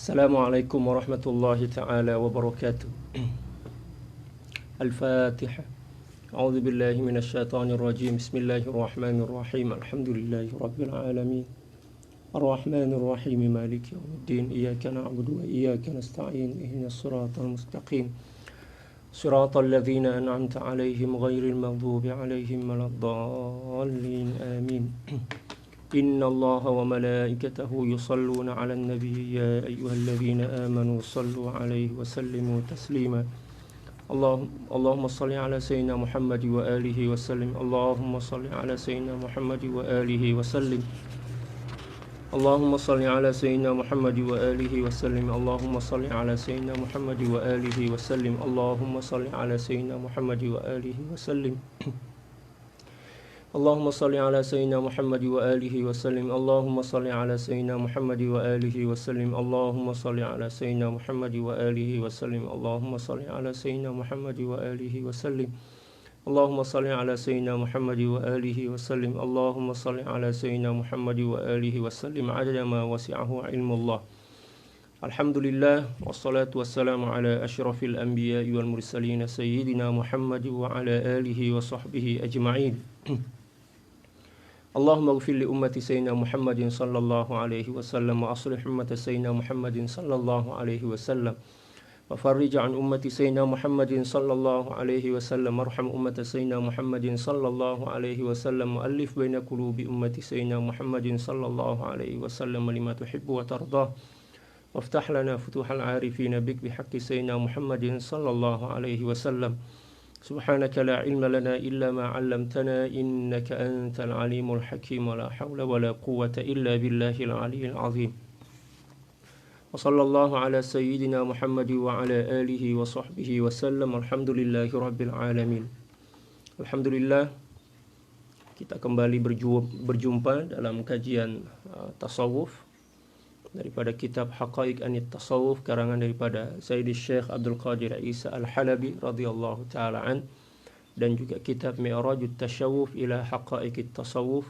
Assalamualaikum warahmatullahi ta'ala wabarakatuh. Al-Fatihah. A'udzu billahi minasy syaithanir rajim. Bismillahirrahmanirrahim. Alhamdulillahi rabbil alamin. Ar-Rahmanir Rahim. Maliki yaumiddin. Iyyaka na'budu wa iyyaka nasta'in. Ihdinas siratal mustaqim. Siratal ladzina an'amta 'alaihim ghairil maghdubi 'alaihim waladdallin. Amin. إن الله وملائكته يصلون على النبي يا أيها الذين آمنوا صلوا عليه وسلموا تسليما اللهم صل على سيدنا محمد وآله وسلم اللهم صل على سيدنا محمد وآله وسلم اللهم صل على سيدنا محمد وآله وسلم اللهم صل على سيدنا محمد وآله وسلم اللهم صل على سيدنا محمد وآله وسلم اللهم صل على سيدنا محمد وآله وسلم اللهم صل على سيدنا محمد وآله وسلم اللهم صل على سيدنا محمد وآله وسلم اللهم صل على سيدنا محمد وآله وسلم اللهم صل على سيدنا محمد وآله وسلم اللهم صل على سيدنا محمد وآله وسلم عدد ما وسعه علم الله. Alhamdulillah wassalatu wassalamu ala asyrafil anbiya'i wal mursalin sayyidina Muhammad wa ala alihi wa sahbihi ajma'in. Allahumma ighfir li ummati sayyidina Muhammadin sallallahu alaihi wasallam wa aslih ummata sayyidina Muhammadin sallallahu alaihi wasallam wa farrij an ummati sayyidina Muhammadin sallallahu alaihi wasallam warham ummata sayyidina Muhammadin sallallahu alaihi wasallam wa alif baina qulubi ummati sayyidina Muhammadin sallallahu alaihi wasallam lima tuhibbu wa tardah waftah lana futuhal arifin bik bihaqqi sayyidina Muhammadin sallallahu alaihi wasallam. Subhanaka la ilma lana illa ma 'allamtana innaka antal alimul hakim wa la hawla wa la quwwata illa billahil aliyyil azim. Wa sallallahu ala sayyidina Muhammad wa ala alihi wa sahbihi wa sallam. Alhamdulillahi rabbil alamin. Alhamdulillah kita kembali berjumpa dalam kajian tasawuf daripada kitab Haqaiq Anit Tasawuf karangan daripada Sayyidi Syekh Abdul Qadir Isa Al-Halabi radhiyallahu taala an, dan juga kitab Mi'rajut Tashawuf ila Haqaiqit Tasawuf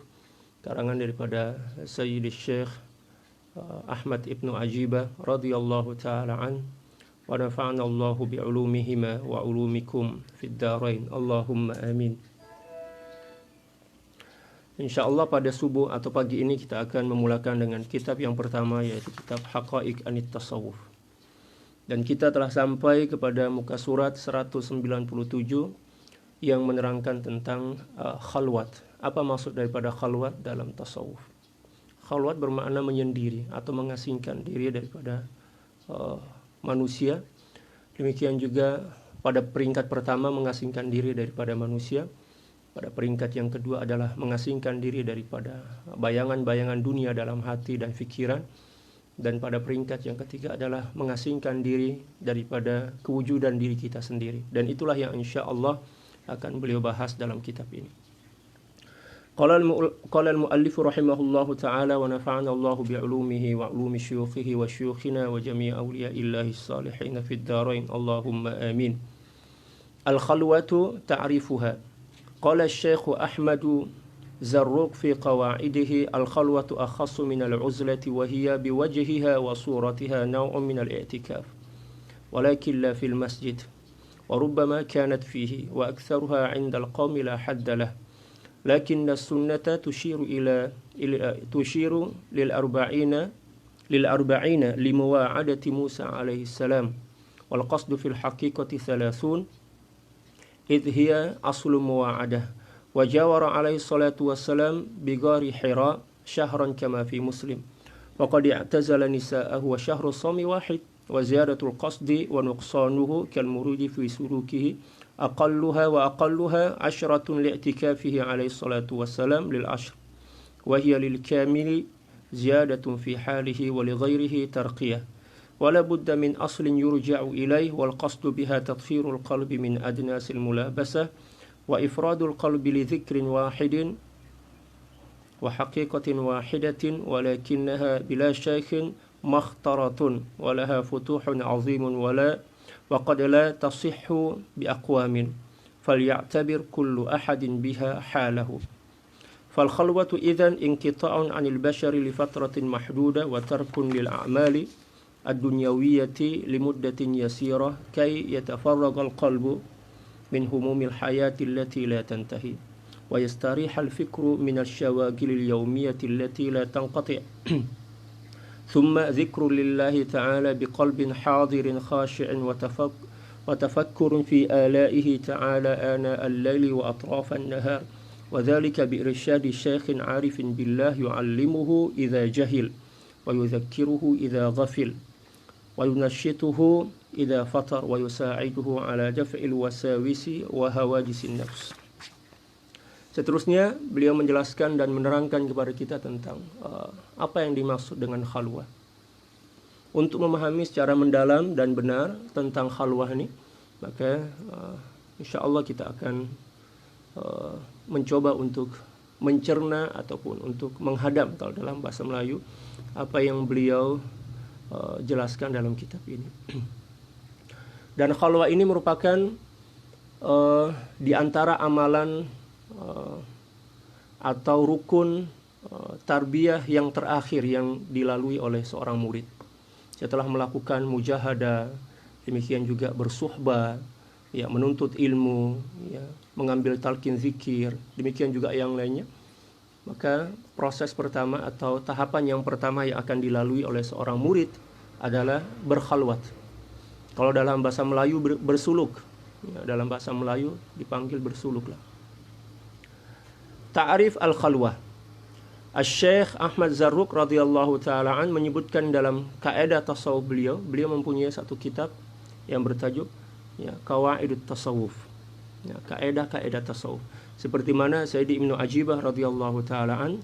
karangan daripada Sayyidi Syekh Ahmad Ibnu Ajibah radhiyallahu taala an, wa nafa'ana Allahu bi ulumihima wa ulumikum fid darain Allahumma amin. InsyaAllah pada subuh atau pagi ini kita akan memulakan dengan kitab yang pertama, yaitu kitab Haqaiq Anit Tasawuf. Dan kita telah sampai kepada muka surat 197 yang menerangkan tentang khalwat. Apa maksud daripada khalwat dalam tasawuf? Khalwat bermakna menyendiri atau mengasingkan diri daripada manusia. Demikian juga pada peringkat pertama mengasingkan diri daripada manusia. Pada peringkat yang kedua adalah mengasingkan diri daripada bayangan-bayangan dunia dalam hati dan fikiran. Dan pada peringkat yang ketiga adalah mengasingkan diri daripada kewujudan diri kita sendiri. Dan itulah yang insyaAllah akan beliau bahas dalam kitab ini. Qala al-muallif rahimahullahu ta'ala wa nafa'ana Allahu bi'ulumihi wa ulumi syuyukhihi wa syuyukhina wa jami'a awliya'illahi salihin fid darain Allahumma amin. Al-khalwatu ta'rifuha. قال الشيخ أحمد زروق في قواعده الخلوة أخص من العزلة وهي بوجهها وصورتها نوع من الاعتكاف ولكن لا في المسجد وربما كانت فيه وأكثرها عند القوم لا حد له لكن السنة تشير للأربعين لمواعدة موسى عليه السلام والقصد في الحقيقة 30 إذ هي أصل مواعدة وجاور عليه الصلاة والسلام بغار حراء شهرا كما في مسلم وقد اعتزل نساءه وشهر الصوم واحد وزيادة القصد ونقصانه كالمرود في سلوكه أقلها 10 لاعتكافه عليه الصلاة والسلام للعشر وهي للكامل زيادة في حاله ولغيره ترقية ولا بد من أصل يرجع إليه والقصد بها تطهير القلب من أدناس الملابسة وإفراد القلب لذكر واحد وحقيقة واحدة ولكنها بلا شيخ مخترة ولها فتوح عظيم وقد لا تصح بأقوام فليعتبر كل أحد بها حاله فالخلوة إذن انقطاع عن البشر لفترة محدودة وترك للأعمال ad-dunyawiyyati limuddatin yasirah kay yatafarraga al-qalbu min humumil hayati allati la tantahi wa yastariha al-fikru min asy-syawagil al-yawmiyyati allati la tanqati'. Thumma dhikru lillahi ta'ala biqalbin hadirin khashi'in wa tafakkurun fi ala'ihi ta'ala ana al-layli wa atrafa an-nahar wa dhalika bi irsyadi syaikhin 'arifin billah yu'allimuhu idza jahil wa yudhakkiruhu idza ghafil wa yunashituhu idza fatar wa yusa'iduhu ala daf'il wasawisi wa hawajisin nafs. Seterusnya beliau menjelaskan dan menerangkan kepada kita tentang apa yang dimaksud dengan khalwah. Untuk memahami secara mendalam dan benar tentang khalwah ini, maka insyaallah kita akan mencoba untuk mencerna ataupun untuk menghadam kalau dalam bahasa Melayu apa yang beliau jelaskan dalam kitab ini. Dan khalwah ini merupakan di antara amalan atau rukun tarbiyah yang terakhir yang dilalui oleh seorang murid. Setelah melakukan mujahadah, demikian juga bersuhbah, ya, menuntut ilmu, ya, mengambil talqin zikir, demikian juga yang lainnya. Maka proses pertama atau tahapan yang pertama yang akan dilalui oleh seorang murid adalah berkhalwat. Kalau dalam bahasa Melayu bersuluk, ya, dalam bahasa Melayu dipanggil bersuluklah. Ta'rif al-khalwah. Asy-Syaikh Ahmad Zarruq radhiyallahu taala an menyebutkan dalam kaidah tasawuf beliau mempunyai satu kitab yang bertajuk ya Qawaidut Tasawuf. Ya, kaidah-kaidah tasawuf. Seperti mana Sayyidi Ibnu Ajibah radhiyallahu taala an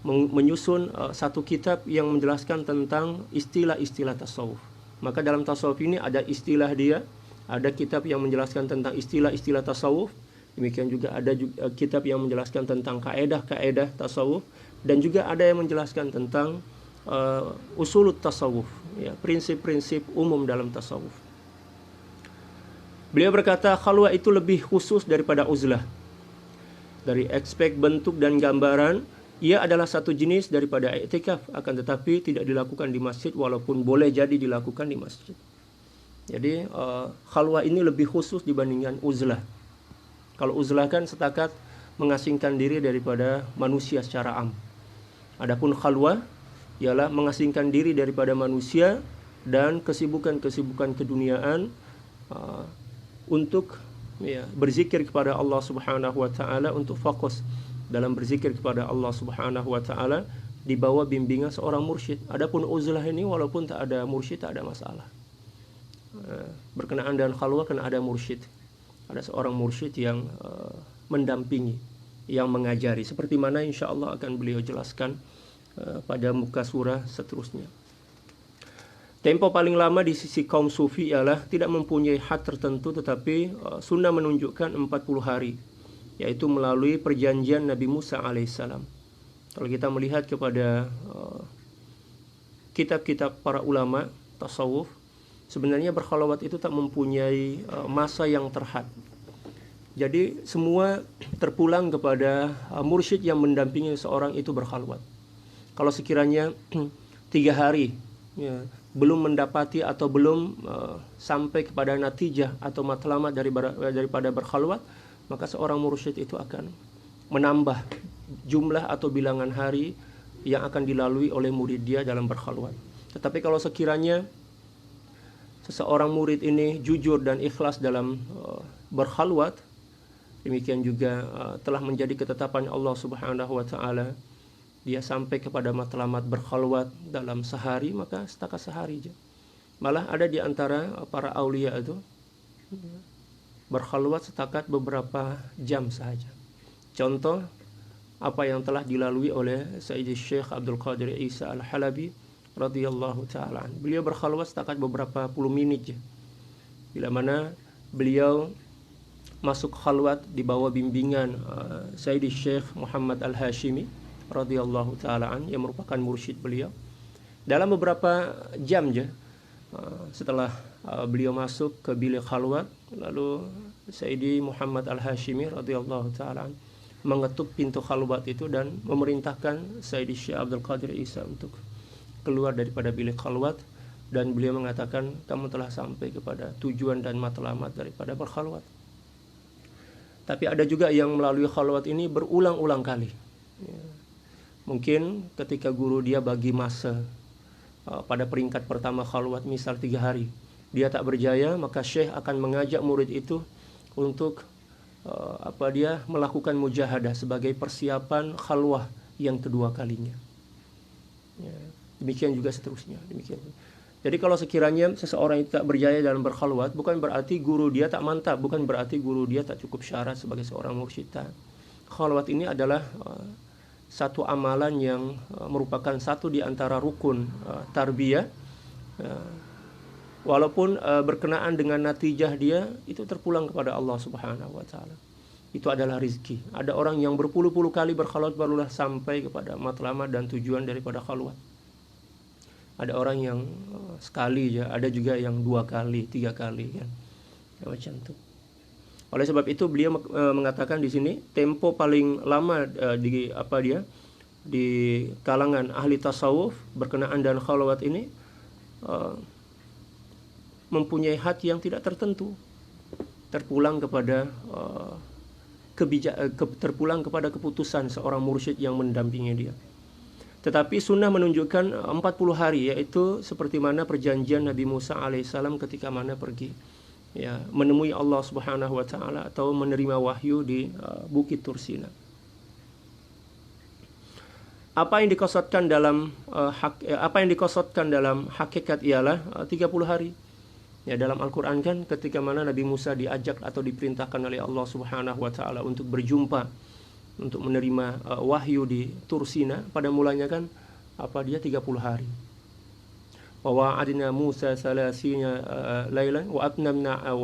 menyusun satu kitab yang menjelaskan tentang istilah-istilah tasawuf. Maka dalam tasawuf ini ada istilah dia, ada kitab yang menjelaskan tentang istilah-istilah tasawuf. Demikian juga ada kitab yang menjelaskan tentang kaedah-kaedah tasawuf, dan juga ada yang menjelaskan tentang usulut tasawuf, ya, prinsip-prinsip umum dalam tasawuf. Beliau berkata khalwah itu lebih khusus daripada uzlah. Dari aspek bentuk dan gambaran, ia adalah satu jenis daripada i'tikaf, akan tetapi tidak dilakukan di masjid walaupun boleh jadi dilakukan di masjid. Jadi khalwah ini lebih khusus dibandingkan uzlah. Kalau uzlah kan setakat mengasingkan diri daripada manusia secara am. Adapun khalwah ialah mengasingkan diri daripada manusia dan kesibukan-kesibukan keduniaan untuk ya, berzikir kepada Allah Subhanahu wa taala, untuk fokus dalam berzikir kepada Allah Subhanahu wa taala di bawah bimbingan seorang mursyid. Adapun uzlah ini walaupun tak ada mursyid tak ada masalah. Berkenaan dengan khalwah kan ada mursyid. Ada seorang mursyid yang mendampingi, yang mengajari, seperti mana insyaallah akan beliau jelaskan pada muka surah seterusnya. Tempo paling lama di sisi kaum sufi ialah tidak mempunyai had tertentu, tetapi sunnah menunjukkan 40 hari, yaitu melalui perjanjian Nabi Musa alaihissalam. Kalau kita melihat kepada kitab-kitab para ulama tasawuf, sebenarnya berkhalwat itu tak mempunyai masa yang terhad. Jadi semua terpulang kepada mursyid yang mendampingi seorang itu berkhalwat. Kalau sekiranya 3 hari ya, belum mendapati atau belum sampai kepada natijah atau matlamat daripada berkhalwat, maka seorang mursyid itu akan menambah jumlah atau bilangan hari yang akan dilalui oleh murid dia dalam berkhalwat. Tetapi kalau sekiranya seseorang murid ini jujur dan ikhlas dalam berkhalwat, demikian juga telah menjadi ketetapan Allah Subhanahu wa taala, dia sampai kepada matlamat berkhalwat dalam sehari, maka setakat sehari aja. Malah ada di antara para aulia itu berkhalwat setakat beberapa jam saja. Contoh apa yang telah dilalui oleh Sayyidi Syekh Abdul Qadir Isa Al-Halabi radhiyallahu taala. Beliau berkhalwat setakat beberapa puluh menit je. Bila mana beliau masuk khalwat di bawah bimbingan Sayyidi Syekh Muhammad Al-Hashimi radhiyallahu taala yang merupakan mursyid beliau. Dalam beberapa jam je setelah beliau masuk ke bilik khalwat, lalu Sayyidi Muhammad Al-Hashimi radhiyallahu taala mengetuk pintu khalwat itu dan memerintahkan Sayyidi Syekh Abdul Qadir Isa untuk keluar daripada bilik khalwat Dan beliau mengatakan, kamu telah sampai kepada tujuan dan matlamat daripada berkhalwat. Tapi ada juga yang melalui khalwat ini berulang-ulang kali. Mungkin ketika guru dia bagi masa pada peringkat pertama khalwat, misal 3 hari, dia tak berjaya, maka syekh akan mengajak murid itu untuk dia melakukan mujahadah sebagai persiapan khalwah yang kedua kalinya. Demikian juga seterusnya. Demikian. Jadi kalau sekiranya seseorang itu tak berjaya dalam berkhalwat, bukan berarti guru dia tak mantap, bukan berarti guru dia tak cukup syarat sebagai seorang mursyid. Khalwat ini adalah satu amalan yang merupakan satu di antara rukun tarbiyah. Walaupun berkenaan dengan natijah dia itu terpulang kepada Allah Subhanahu wa taala. Itu adalah rizki. Ada orang yang berpuluh-puluh kali berkhalwat barulah sampai kepada matlamat dan tujuan daripada khalwat. Ada orang yang sekali ya, ada juga yang 2 kali, 3 kali kan. Ya, macam itu. Oleh sebab itu beliau mengatakan di sini tempo paling lama di kalangan ahli tasawuf berkenaan dan khalwat ini mempunyai hati yang tidak tertentu. Terpulang kepada terpulang kepada keputusan seorang mursyid yang mendampingi dia. Tetapi sunnah menunjukkan 40 hari, yaitu seperti mana perjanjian Nabi Musa alaihissalam ketika mana pergi menemui Allah Subhanahu wa taala atau menerima wahyu di Bukit Tursina. Apa yang dikosotkan dalam hakikat ialah 30 hari. Ya, dalam Al-Qur'an kan ketika mana Nabi Musa diajak atau diperintahkan oleh Allah Subhanahu wa taala untuk berjumpa, untuk menerima wahyu di Tursina, pada mulanya kan dia 30 hari. Wa wa'adna Musa 30 lailan wa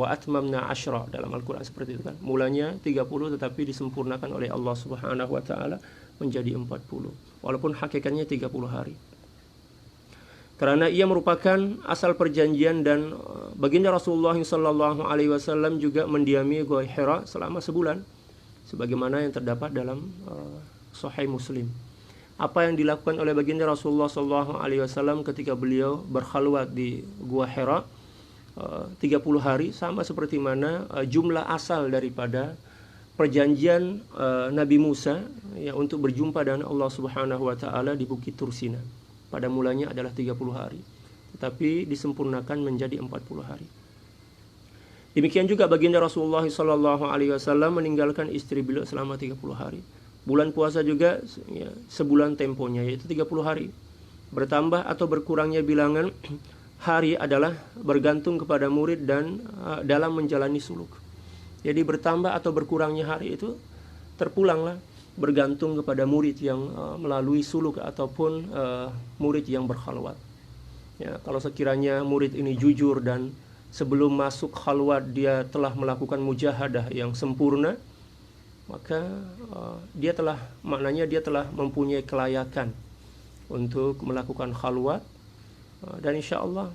atmamna 10 dalam Al-Qur'an seperti itu kan. Mulanya 30 tetapi disempurnakan oleh Allah Subhanahu wa taala menjadi 40. Walaupun hakikatnya 30 hari. Karena ia merupakan asal perjanjian dan baginda Rasulullah sallallahu alaihi wasallam juga mendiami Gua Hira selama sebulan. Sebagaimana yang terdapat dalam Sahih Muslim. Apa yang dilakukan oleh baginda Rasulullah SAW ketika beliau berkhalwat di Gua Hira 30 hari, sama seperti mana jumlah asal daripada perjanjian Nabi Musa untuk berjumpa dengan Allah Subhanahu wa taala di Bukit Tursina. Pada mulanya adalah 30 hari, tetapi disempurnakan menjadi 40 hari. Demikian juga baginda Rasulullah SAW meninggalkan istri beliau selama 30 hari. Bulan puasa juga sebulan temponya, yaitu 30 hari. Bertambah atau berkurangnya bilangan hari adalah bergantung kepada murid dan dalam menjalani suluk. Jadi bertambah atau berkurangnya hari itu terpulanglah bergantung kepada murid yang melalui suluk ataupun murid yang berkhalwat. Ya, kalau sekiranya murid ini jujur dan sebelum masuk khalwat dia telah melakukan mujahadah yang sempurna, maka dia telah mempunyai kelayakan untuk melakukan khalwat, dan insya Allah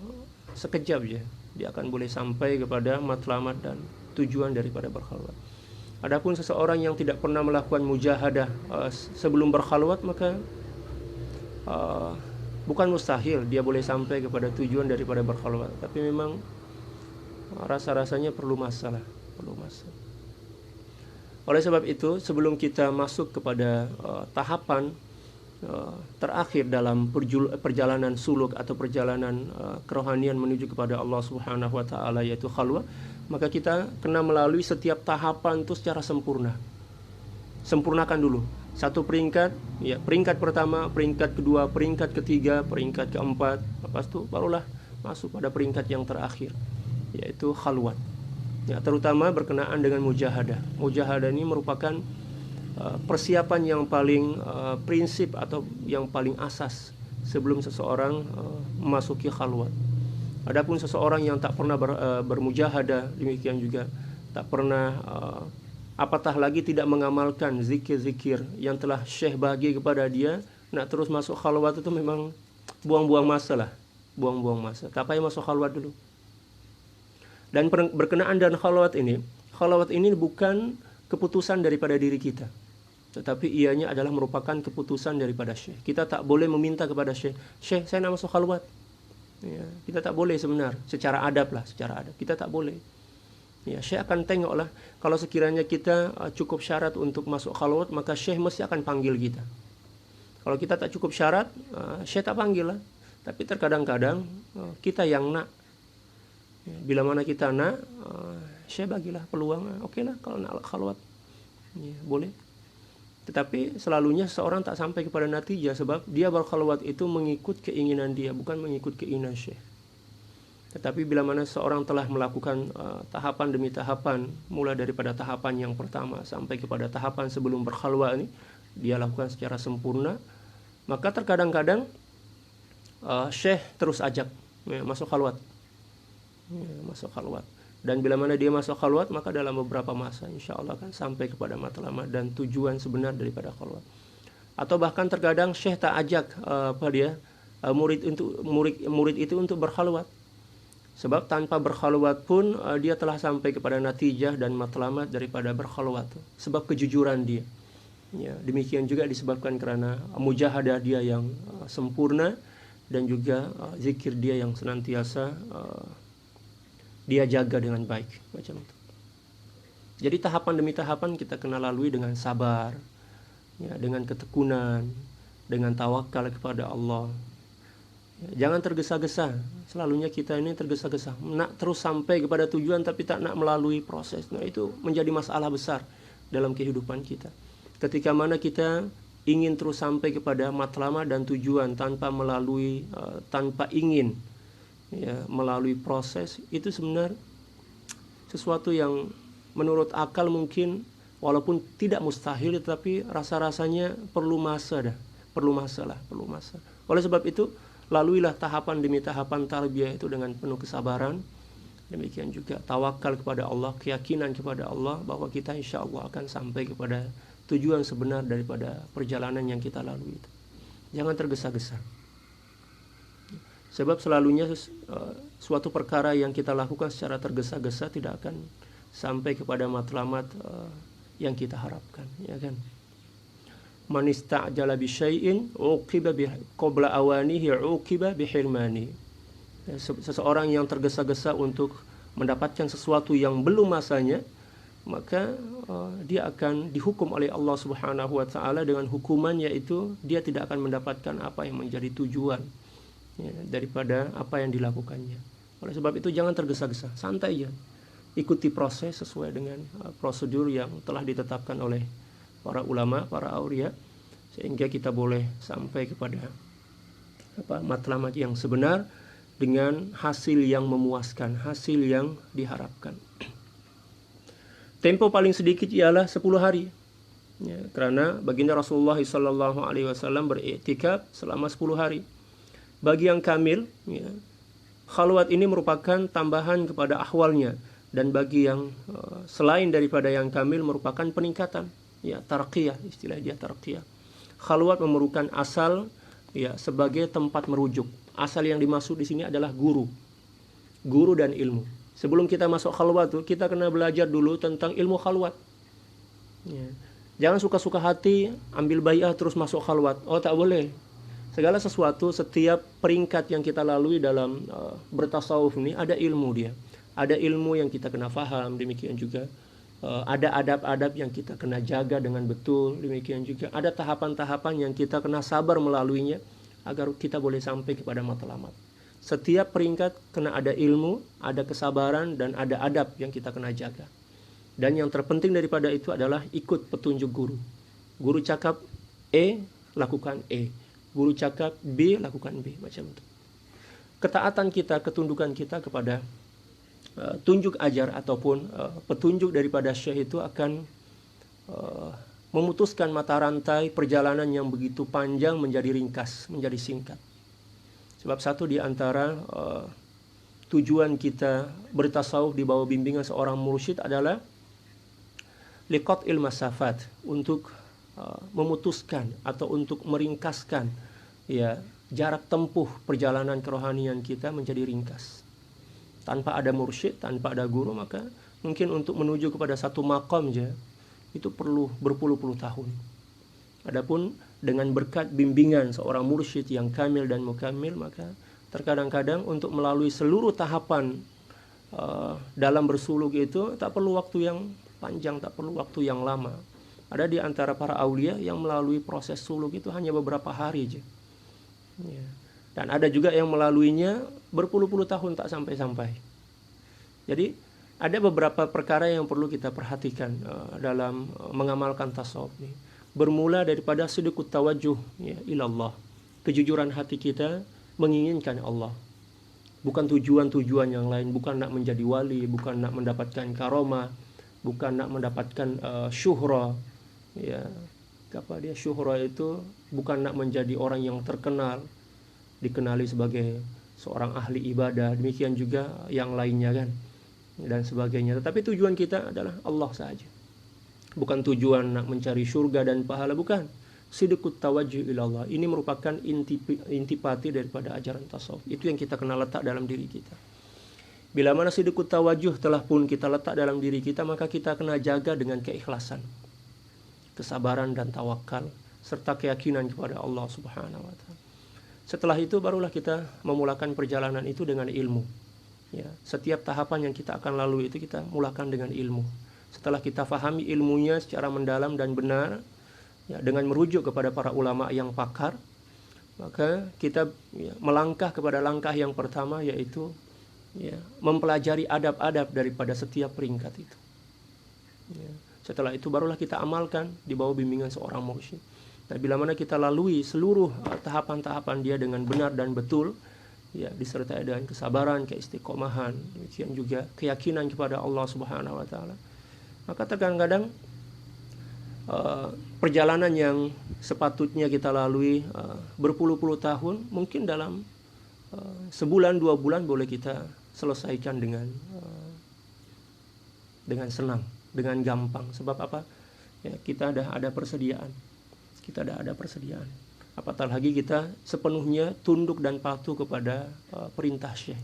sekejap je dia akan boleh sampai kepada matlamat dan tujuan daripada berkhalwat. Adapun seseorang yang tidak pernah melakukan mujahadah sebelum berkhalwat, maka bukan mustahil dia boleh sampai kepada tujuan daripada berkhalwat, tapi memang rasa-rasanya perlu masa. Oleh sebab itu, sebelum kita masuk kepada tahapan terakhir dalam perjalanan suluk atau perjalanan kerohanian menuju kepada Allah Subhanahu wa taala, yaitu khalwah, maka kita kena melalui setiap tahapan itu secara sempurna. Sempurnakan dulu satu peringkat, peringkat pertama, peringkat kedua, peringkat ketiga, peringkat keempat, lepas itu barulah masuk pada peringkat yang terakhir, yaitu khalwat. Ya, terutama berkenaan dengan mujahadah. Mujahadah ini merupakan persiapan yang paling prinsip atau yang paling asas sebelum seseorang memasuki khalwat. Adapun seseorang yang tak pernah bermujahadah, demikian juga tak pernah apatah lagi tidak mengamalkan zikir-zikir yang telah Syekh bagi kepada dia, nak terus masuk khalwat itu memang buang-buang masa lah. Buang-buang masa. Tak payah masuk khalwat dulu. Dan berkenaan dengan khalwat ini bukan keputusan daripada diri kita, tetapi ianya adalah merupakan keputusan daripada Syekh. Kita tak boleh meminta kepada Syekh, Syekh saya nak masuk khalwat. Ya, kita tak boleh sebenarnya, secara adab kita tak boleh. Ya, Syekh akan tengoklah, kalau sekiranya kita cukup syarat untuk masuk khalwat, maka Syekh mesti akan panggil kita. Kalau kita tak cukup syarat, Syekh tak panggil lah. Tapi terkadang-kadang kita yang nak. Ya, bila mana kita nak, Syekh bagilah peluang. Oke lah kalau nak khalwat, ya, boleh. Tetapi selalunya seorang tak sampai kepada natijah sebab dia berkhalwat itu mengikut keinginan dia, bukan mengikut keinginan Syekh. Tetapi bila mana seorang telah melakukan tahapan demi tahapan, mulai daripada tahapan yang pertama sampai kepada tahapan sebelum berkhalwat ini, dia lakukan secara sempurna, maka terkadang-kadang Syekh terus ajak masuk khalwat. Masuk khalwat. Dan bila mana dia masuk khalwat, maka dalam beberapa masa insya Allah akan sampai kepada matlamat dan tujuan sebenar daripada khalwat. Atau bahkan terkadang Syekh tak ajak murid itu untuk berkhalwat. Sebab tanpa berkhalwat pun dia telah sampai kepada natijah dan matlamat daripada berkhalwat. Sebab kejujuran dia. Ya, demikian juga disebabkan kerana mujahadah dia yang sempurna dan juga zikir dia yang senantiasa dia jaga dengan baik, macam itu. Jadi tahapan demi tahapan kita kena lalui dengan sabar, ya, dengan ketekunan, dengan tawakal kepada Allah. Ya, jangan tergesa-gesa. Selalunya kita ini tergesa-gesa, nak terus sampai kepada tujuan tapi tak nak melalui proses. Nah, itu menjadi masalah besar dalam kehidupan kita. Ketika mana kita ingin terus sampai kepada matlamat dan tujuan tanpa melalui, tanpa ingin, ya, melalui proses, itu sebenarnya sesuatu yang menurut akal mungkin walaupun tidak mustahil, tetapi rasa-rasanya perlu masa. Oleh sebab itu, laluilah tahapan demi tahapan tarbiyah itu dengan penuh kesabaran. Demikian juga tawakal kepada Allah, keyakinan kepada Allah bahwa kita insya Allah akan sampai kepada tujuan sebenar daripada perjalanan yang kita lalui itu. Jangan tergesa-gesa. Sebab selalunya suatu perkara yang kita lakukan secara tergesa-gesa tidak akan sampai kepada matlamat yang kita harapkan, ya kan? Man ista'jala bi syai'in uqiba bi qabla awanihi uqiba bi hirmani. Seseorang yang tergesa-gesa untuk mendapatkan sesuatu yang belum masanya, maka dia akan dihukum oleh Allah Subhanahu wa taala dengan hukuman, yaitu dia tidak akan mendapatkan apa yang menjadi tujuan, ya, daripada apa yang dilakukannya. Oleh sebab itu jangan tergesa-gesa, santai aja. Ikuti proses sesuai dengan prosedur yang telah ditetapkan oleh para ulama, para aulia, sehingga kita boleh sampai kepada matlamat yang sebenar dengan hasil yang memuaskan, hasil yang diharapkan. Tempo paling sedikit ialah 10 hari. Ya, kerana baginda Rasulullah SAW beriktikaf selama 10 hari. Bagi yang kamil, ya, khalwat ini merupakan tambahan kepada ahwalnya, dan bagi yang selain daripada yang kamil merupakan peningkatan, ya, tarqiyah, istilah dia tarqiyah. Khalwat memerlukan asal, ya, sebagai tempat merujuk. Asal yang dimaksud di sini adalah guru dan ilmu. Sebelum kita masuk khalwat tuh, kita kena belajar dulu tentang ilmu khalwat. Ya. Jangan suka-suka hati ambil bai'ah terus masuk khalwat. Oh, tak boleh. Segala sesuatu, setiap peringkat yang kita lalui dalam bertasawuf ini ada ilmu dia. Ada ilmu yang kita kena faham, demikian juga ada adab-adab yang kita kena jaga dengan betul, demikian juga ada tahapan-tahapan yang kita kena sabar melaluinya agar kita boleh sampai kepada matlamat. Setiap peringkat kena ada ilmu, ada kesabaran, dan ada adab yang kita kena jaga. Dan yang terpenting daripada itu adalah ikut petunjuk guru. Guru cakap E, lakukan E. Guru cakap B, lakukan B, macam itu. Ketaatan kita, ketundukan kita kepada tunjuk ajar ataupun petunjuk daripada Syekh itu akan memutuskan mata rantai perjalanan yang begitu panjang menjadi ringkas, menjadi singkat. Sebab satu di antara tujuan kita bertasawuf di bawah bimbingan seorang mursyid adalah liqatil masafat, untuk memutuskan atau untuk meringkaskan, ya, jarak tempuh perjalanan kerohanian kita menjadi ringkas. Tanpa ada mursyid, tanpa ada guru, maka mungkin untuk menuju kepada satu maqam saja itu perlu berpuluh-puluh tahun. Adapun dengan berkat bimbingan seorang mursyid yang kamil dan mukamil, maka terkadang-kadang untuk melalui seluruh tahapan dalam bersuluk itu tak perlu waktu yang panjang, tak perlu waktu yang lama. Ada di antara para aulia yang melalui proses suluk itu hanya beberapa hari aja. Ya. Dan ada juga yang melaluinya berpuluh-puluh tahun tak sampai-sampai. Jadi ada beberapa perkara yang perlu kita perhatikan dalam mengamalkan tasawuf ini. Bermula daripada sidqut tawajjuh ya, ilallah. Kejujuran hati kita menginginkan Allah. Bukan tujuan-tujuan yang lain, bukan nak menjadi wali, bukan nak mendapatkan karomah, bukan nak mendapatkan syuhra. Ya, apa dia syuhra itu bukan nak menjadi orang yang terkenal, dikenali sebagai seorang ahli ibadah, demikian juga yang lainnya kan, dan sebagainya. Tetapi tujuan kita adalah Allah saja. Bukan tujuan nak mencari surga dan pahala, bukan. Sidqut tawajjuh ilallah. Ini merupakan intipati daripada ajaran tasawuf. Itu yang kita kena letak dalam diri kita. Bila mana sidqut tawajjuh telah pun kita letak dalam diri kita, maka kita kena jaga dengan keikhlasan, kesabaran dan tawakal, serta keyakinan kepada Allah Subhanahu wa taala. Setelah itu barulah kita memulakan perjalanan itu dengan ilmu. Ya, setiap tahapan yang kita akan lalui itu kita mulakan dengan ilmu. Setelah kita fahami ilmunya secara mendalam dan benar, ya, dengan merujuk kepada para ulama yang pakar, maka kita melangkah kepada langkah yang pertama, yaitu mempelajari adab-adab daripada setiap peringkat itu. Ya. Setelah itu barulah kita amalkan di bawah bimbingan seorang mursyid. Nah, bila mana kita lalui seluruh tahapan-tahapan dia dengan benar dan betul, ya, disertai dengan kesabaran, keistiqomahan, demikian juga keyakinan kepada Allah Subhanahu wa taala, maka terkadang-kadang perjalanan yang sepatutnya kita lalui berpuluh-puluh tahun, mungkin dalam sebulan 2 bulan boleh kita selesaikan dengan senang, dengan gampang. Sebab apa? Ya, kita ada persediaan. Kita ada persediaan. Apatah lagi kita sepenuhnya tunduk dan patuh kepada perintah Syekh.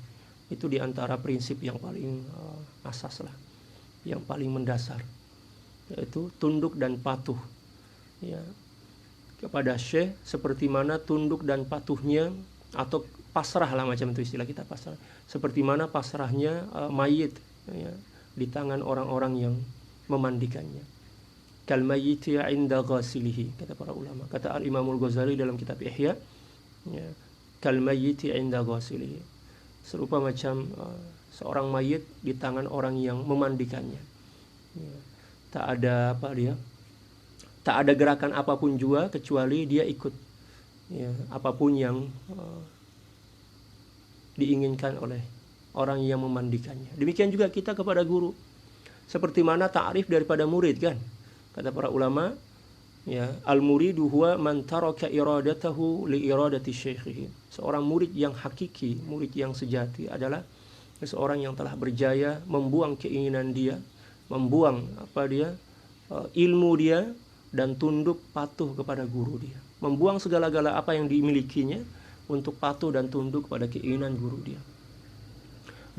Itu diantara prinsip yang paling asas lah, yang paling mendasar, yaitu tunduk dan patuh, ya, kepada Syekh, seperti mana tunduk dan patuhnya, atau pasrah lah, macam itu istilah kita, pasrah, seperti mana pasrahnya mayit, ya, di tangan orang-orang yang memandikannya. Kal mayyiti 'inda ghasilihi, kata para ulama. Kata Al-Imamul Ghazali dalam kitab Ihya, ya, kal mayyiti 'inda ghasilihi, serupa macam seorang mayit di tangan orang yang memandikannya. Ya. Tak ada gerakan apapun juga kecuali dia ikut, ya, apapun yang diinginkan oleh orang yang memandikannya. Demikian juga kita kepada guru. Seperti mana ta'rif daripada murid kan? Kata para ulama, ya, al-muridu huwa man taraka iradatahu li iradati syaikhihi. Seorang murid yang hakiki, murid yang sejati adalah seseorang yang telah berjaya membuang keinginan dia, membuang ilmu dia, dan tunduk patuh kepada guru dia. Membuang segala-gala apa yang dimilikinya untuk patuh dan tunduk pada keinginan guru dia.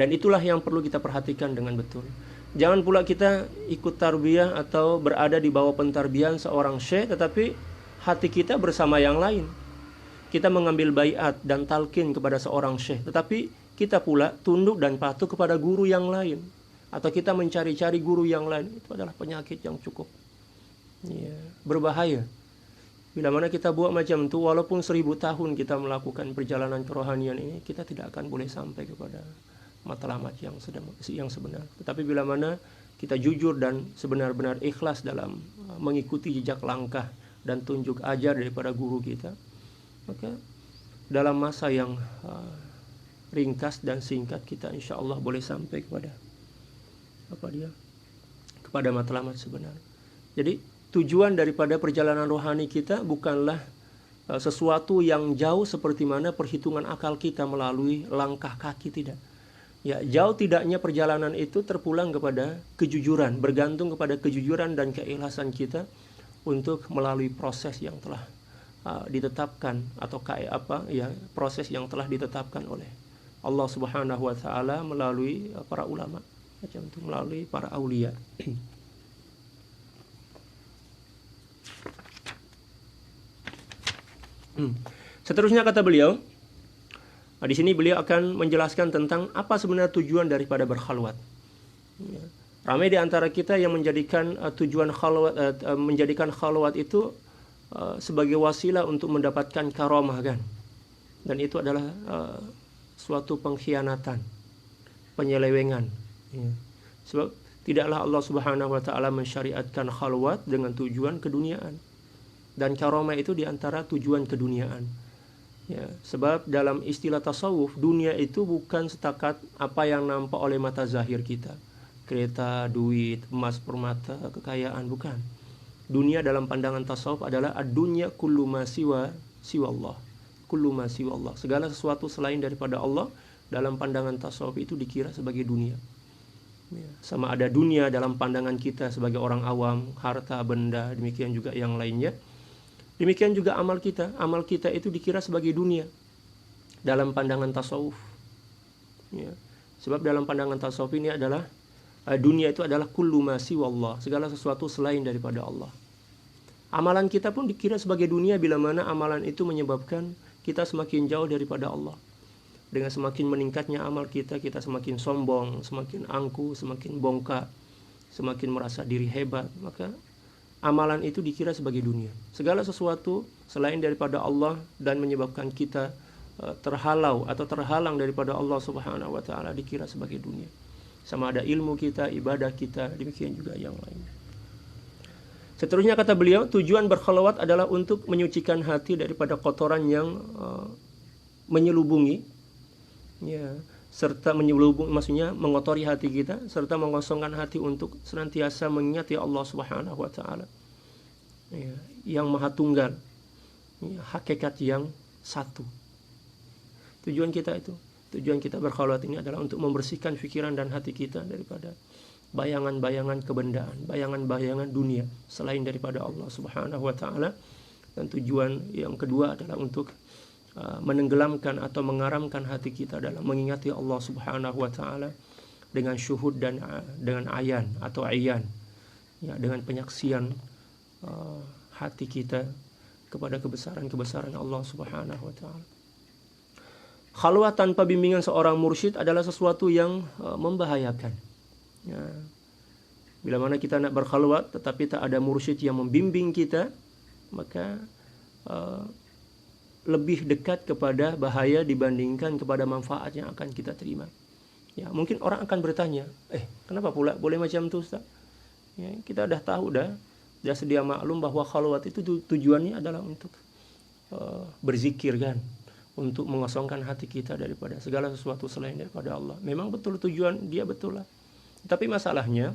Dan itulah yang perlu kita perhatikan dengan betul. Jangan pula kita ikut tarbiyah atau berada di bawah pentarbiyan seorang syekh, tetapi hati kita bersama yang lain. Kita mengambil baiat dan talqin kepada seorang syekh, tetapi kita pula tunduk dan patuh kepada guru yang lain. Atau kita mencari-cari guru yang lain. Itu adalah penyakit yang cukup, ya, berbahaya. Bila mana kita buat macam itu, walaupun 1000 tahun kita melakukan perjalanan kerohanian ini, kita tidak akan boleh sampai kepada matlamat yang sebenar. Tetapi bila mana kita jujur dan sebenar-benar ikhlas dalam mengikuti jejak langkah dan tunjuk ajar daripada guru kita, maka dalam masa yang ringkas dan singkat kita insya Allah boleh sampai kepada matlamat sebenar. Jadi tujuan daripada perjalanan rohani kita bukanlah sesuatu yang jauh seperti mana perhitungan akal kita melalui langkah kaki, tidak. Ya, jauh tidaknya perjalanan itu terpulang kepada kejujuran, bergantung kepada kejujuran dan keikhlasan kita untuk melalui proses yang telah ditetapkan, atau proses yang telah ditetapkan oleh Allah Subhanahu wa taala melalui para ulama, macam itu, melalui para aulia. Seterusnya kata beliau, Di sini beliau akan menjelaskan tentang apa sebenarnya tujuan daripada berkhalwat. Ya. Ramai di antara kita yang menjadikan tujuan khalwat, menjadikan khalwat itu sebagai wasilah untuk mendapatkan karamah kan. Dan itu adalah suatu pengkhianatan, penyelewengan. Ya. Sebab tidaklah Allah Subhanahu wa taala mensyariatkan khalwat dengan tujuan keduniaan. Dan karamah itu di antara tujuan keduniaan. Ya, sebab dalam istilah tasawuf, dunia itu bukan setakat apa yang nampak oleh mata zahir kita. Kereta, duit, emas, permata, kekayaan, bukan. Dunia dalam pandangan tasawuf adalah ad-dunya kullu ma siwa Allah. Kullu ma siwa Allah. Segala sesuatu selain daripada Allah dalam pandangan tasawuf itu dikira sebagai dunia. Ya, sama ada dunia dalam pandangan kita sebagai orang awam, harta, benda, demikian juga yang lainnya. Demikian juga amal kita itu dikira sebagai dunia dalam pandangan tasawuf. Ya. Sebab dalam pandangan tasawuf ini adalah dunia itu adalah kullu ma siwallah, segala sesuatu selain daripada Allah. Amalan kita pun dikira sebagai dunia bila mana amalan itu menyebabkan kita semakin jauh daripada Allah. Dengan semakin meningkatnya amal kita semakin sombong, semakin angkuh, semakin bongkak, semakin merasa diri hebat, maka amalan itu dikira sebagai dunia. Segala sesuatu selain daripada Allah dan menyebabkan kita terhalau atau terhalang daripada Allah Subhanahu wa taala dikira sebagai dunia. Sama ada ilmu kita, ibadah kita, demikian juga yang lain. Seterusnya kata beliau, tujuan berkhalwat adalah untuk menyucikan hati daripada kotoran yang menyelubungi, ya, serta menyelubungi, maksudnya mengotori hati kita, serta mengosongkan hati untuk senantiasa mengingati Allah Subhanahu wa taala. Ya, yang Maha Tunggal, ya, hakikat yang satu. Tujuan kita berkhalwat ini adalah untuk membersihkan pikiran dan hati kita daripada bayangan-bayangan kebendaan, bayangan-bayangan dunia selain daripada Allah Subhanahu wa taala. Dan tujuan yang kedua adalah untuk menenggelamkan atau mengaramkan hati kita dalam mengingati Allah Subhanahu wa taala dengan syuhud dan dengan ayan atau ayan, ya, dengan penyaksian hati kita kepada kebesaran-kebesaran Allah Subhanahu wa taala. Khalwat tanpa bimbingan seorang mursyid adalah sesuatu yang membahayakan. Ya. Bila mana kita nak berkhalwat tetapi tak ada mursyid yang membimbing kita, maka lebih dekat kepada bahaya dibandingkan kepada manfaat yang akan kita terima. Ya, mungkin orang akan bertanya, kenapa pula boleh macam tu, Ustaz? Ya, kita dah tahu dah sedia maklum bahwa khalwat itu tujuannya adalah untuk berzikir kan, untuk mengosongkan hati kita daripada segala sesuatu selain daripada Allah. Memang betul tujuan dia, betul lah. Tapi masalahnya,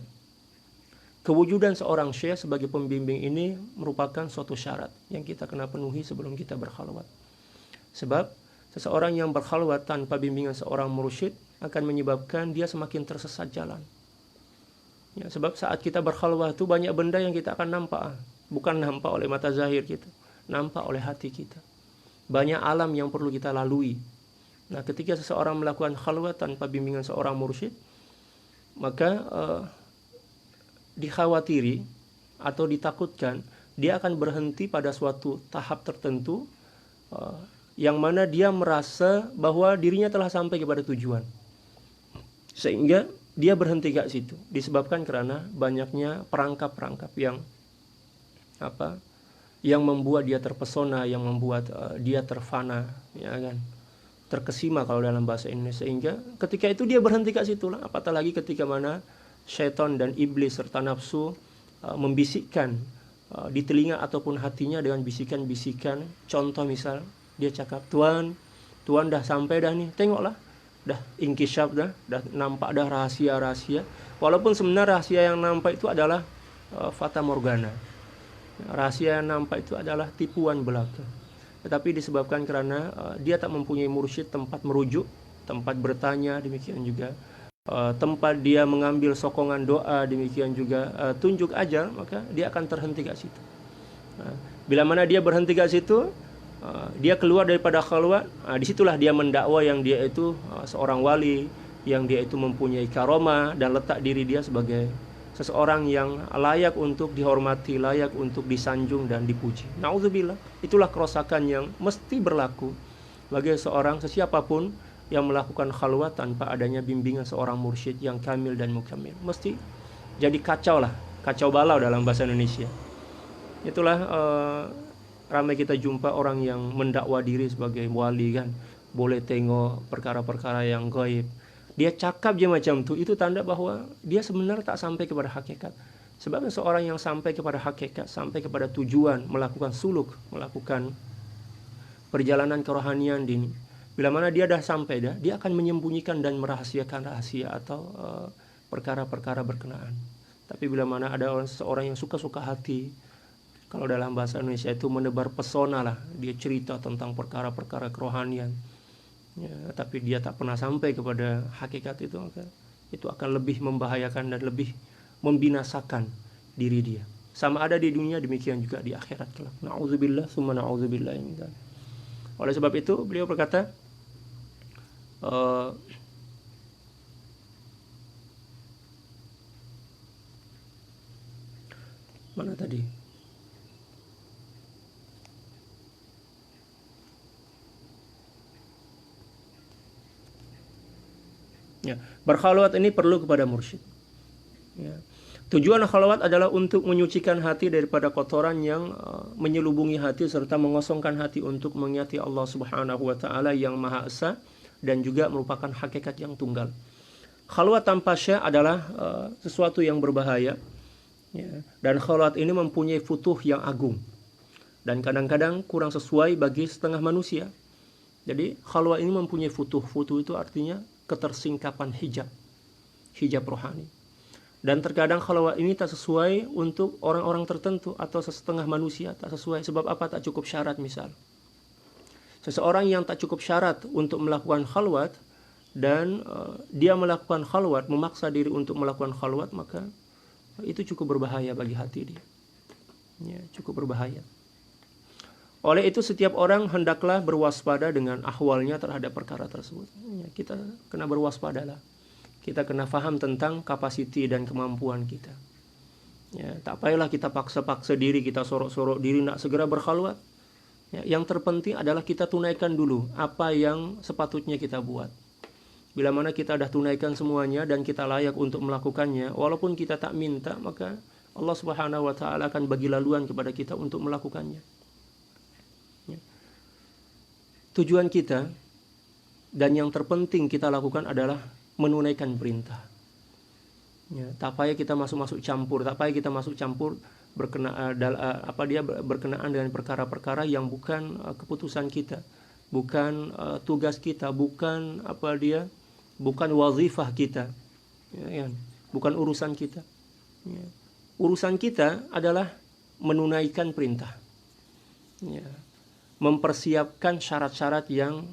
kewujudan seorang syekh sebagai pembimbing ini merupakan suatu syarat yang kita kena penuhi sebelum kita berkhalwat. Sebab seseorang yang berkhalwat tanpa bimbingan seorang mursyid akan menyebabkan dia semakin tersesat jalan. Ya, sebab saat kita berkhalwat itu banyak benda yang kita akan nampak, bukan nampak oleh mata zahir kita, nampak oleh hati kita. Banyak alam yang perlu kita lalui. Nah, ketika seseorang melakukan khalwat tanpa bimbingan seorang mursyid, maka dikhawatiri atau ditakutkan dia akan berhenti pada suatu tahap tertentu yang mana dia merasa bahwa dirinya telah sampai kepada tujuan, sehingga dia berhenti kat situ disebabkan karena banyaknya perangkap-perangkap yang membuat dia terpesona, yang membuat dia terfana, ya kan, terkesima kalau dalam bahasa Indonesia, sehingga ketika itu dia berhenti kat situ lah. Apatah lagi ketika mana syaitan dan iblis serta nafsu membisikkan di telinga ataupun hatinya dengan bisikan-bisikan. Contoh misal dia cakap, Tuan dah sampai dah nih, tengoklah, dah inkishaf dah nampak dah rahasia-rahasia. Walaupun sebenarnya rahasia yang nampak itu adalah fata morgana. Rahasia yang nampak itu adalah tipuan belaka. Tetapi disebabkan karena dia tak mempunyai mursyid, tempat merujuk, tempat bertanya, demikian juga tempat dia mengambil sokongan doa, demikian juga tunjuk ajar, maka dia akan terhenti kat situ. Bila mana dia berhenti kat situ, dia keluar daripada khalwat, disitulah dia mendakwa yang dia itu seorang wali, yang dia itu mempunyai karomah dan letak diri dia sebagai seseorang yang layak untuk dihormati, layak untuk disanjung dan dipuji. Nauzubillah, itulah kerosakan yang mesti berlaku bagi seorang sesiapapun yang melakukan khalwat tanpa adanya bimbingan seorang mursyid yang kamil dan mukamil. Mesti jadi kacau lah, kacau balau dalam bahasa Indonesia. Itulah ramai kita jumpa orang yang mendakwa diri sebagai wali kan, boleh tengok perkara-perkara yang gaib. Dia cakap je macam tu, itu tanda bahwa dia sebenarnya tak sampai kepada hakikat. Sebab seorang yang sampai kepada hakikat, sampai kepada tujuan, melakukan suluk, melakukan perjalanan kerohanian dini, bila mana dia dah sampai dia akan menyembunyikan dan merahasiakan rahasia atau perkara-perkara berkenaan. Tapi bila mana ada seorang yang suka-suka hati, kalau dalam bahasa Indonesia itu menebar pesona lah, dia cerita tentang perkara-perkara kerohanian, ya, tapi dia tak pernah sampai kepada hakikat itu akan lebih membahayakan dan lebih membinasakan diri dia. Sama ada di dunia, demikian juga di akhirat kelak. Na'udzubillah summa na'udzubillah min dzalik. Oleh sebab itu beliau berkata, mana tadi? Ya, berkhalwat ini perlu kepada mursyid. Ya. Tujuan khalwat adalah untuk menyucikan hati daripada kotoran yang menyelubungi hati serta mengosongkan hati untuk mengingati Allah Subhanahu wa taala yang Maha Esa dan juga merupakan hakikat yang tunggal. Khalwat tanpa syekh adalah sesuatu yang berbahaya, ya. Dan khalwat ini mempunyai futuh yang agung dan kadang-kadang kurang sesuai bagi setengah manusia. Jadi khalwat ini mempunyai futuh. Futuh itu artinya ketersingkapan hijab rohani. Dan terkadang khalwat ini tak sesuai untuk orang-orang tertentu atau setengah manusia, tak sesuai. Sebab apa? Tak cukup syarat. Misal seseorang yang tak cukup syarat untuk melakukan khalwat dan dia melakukan khalwat, memaksa diri untuk melakukan khalwat, maka itu cukup berbahaya bagi hati dia, ya, cukup berbahaya. Oleh itu setiap orang hendaklah berwaspada dengan ahwalnya terhadap perkara tersebut, ya, kita kena berwaspadalah. Kita kena faham tentang kapasiti dan kemampuan kita. Ya, tak payahlah kita paksa-paksa diri, kita sorok-sorok diri nak segera berkhalwat. Ya, yang terpenting adalah kita tunaikan dulu apa yang sepatutnya kita buat. Bila mana kita dah tunaikan semuanya dan kita layak untuk melakukannya, walaupun kita tak minta, maka Allah Subhanahu wa taala akan bagi laluan kepada kita untuk melakukannya. Ya. Tujuan kita dan yang terpenting kita lakukan adalah menunaikan perintah. Ya, tak payah kita masuk campur, berkenaan dengan perkara-perkara yang bukan keputusan kita, bukan tugas kita, bukan bukan wazifah kita, ya, bukan urusan kita. Ya. Urusan kita adalah menunaikan perintah, ya, mempersiapkan syarat-syarat yang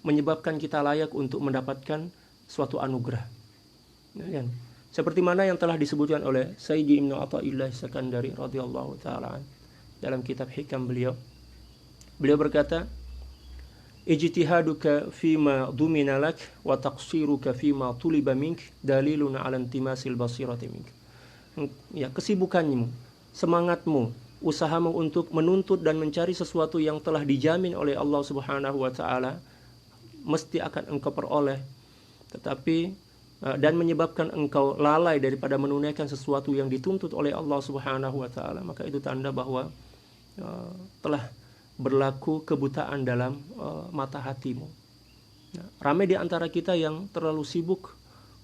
menyebabkan kita layak untuk mendapatkan suatu anugerah, ya, kan? Seperti mana yang telah disebutkan oleh Sayyidi Ibnu Athaillah Sakandari radhiyallahu taala dalam kitab Hikam beliau. Beliau berkata, ijtihaduka fima dumina lak wa taqsiruka fima tuliba mink dalilun ala intimasil basirati mink. Ya, kesibukanmu, semangatmu, usahamu untuk menuntut dan mencari sesuatu yang telah dijamin oleh Allah Subhanahu wa taala mesti akan engkau peroleh. Tetapi dan menyebabkan engkau lalai daripada menunaikan sesuatu yang dituntut oleh Allah Subhanahu wa taala, maka itu tanda bahwa telah berlaku kebutaan dalam mata hatimu. Ramai di antara kita yang terlalu sibuk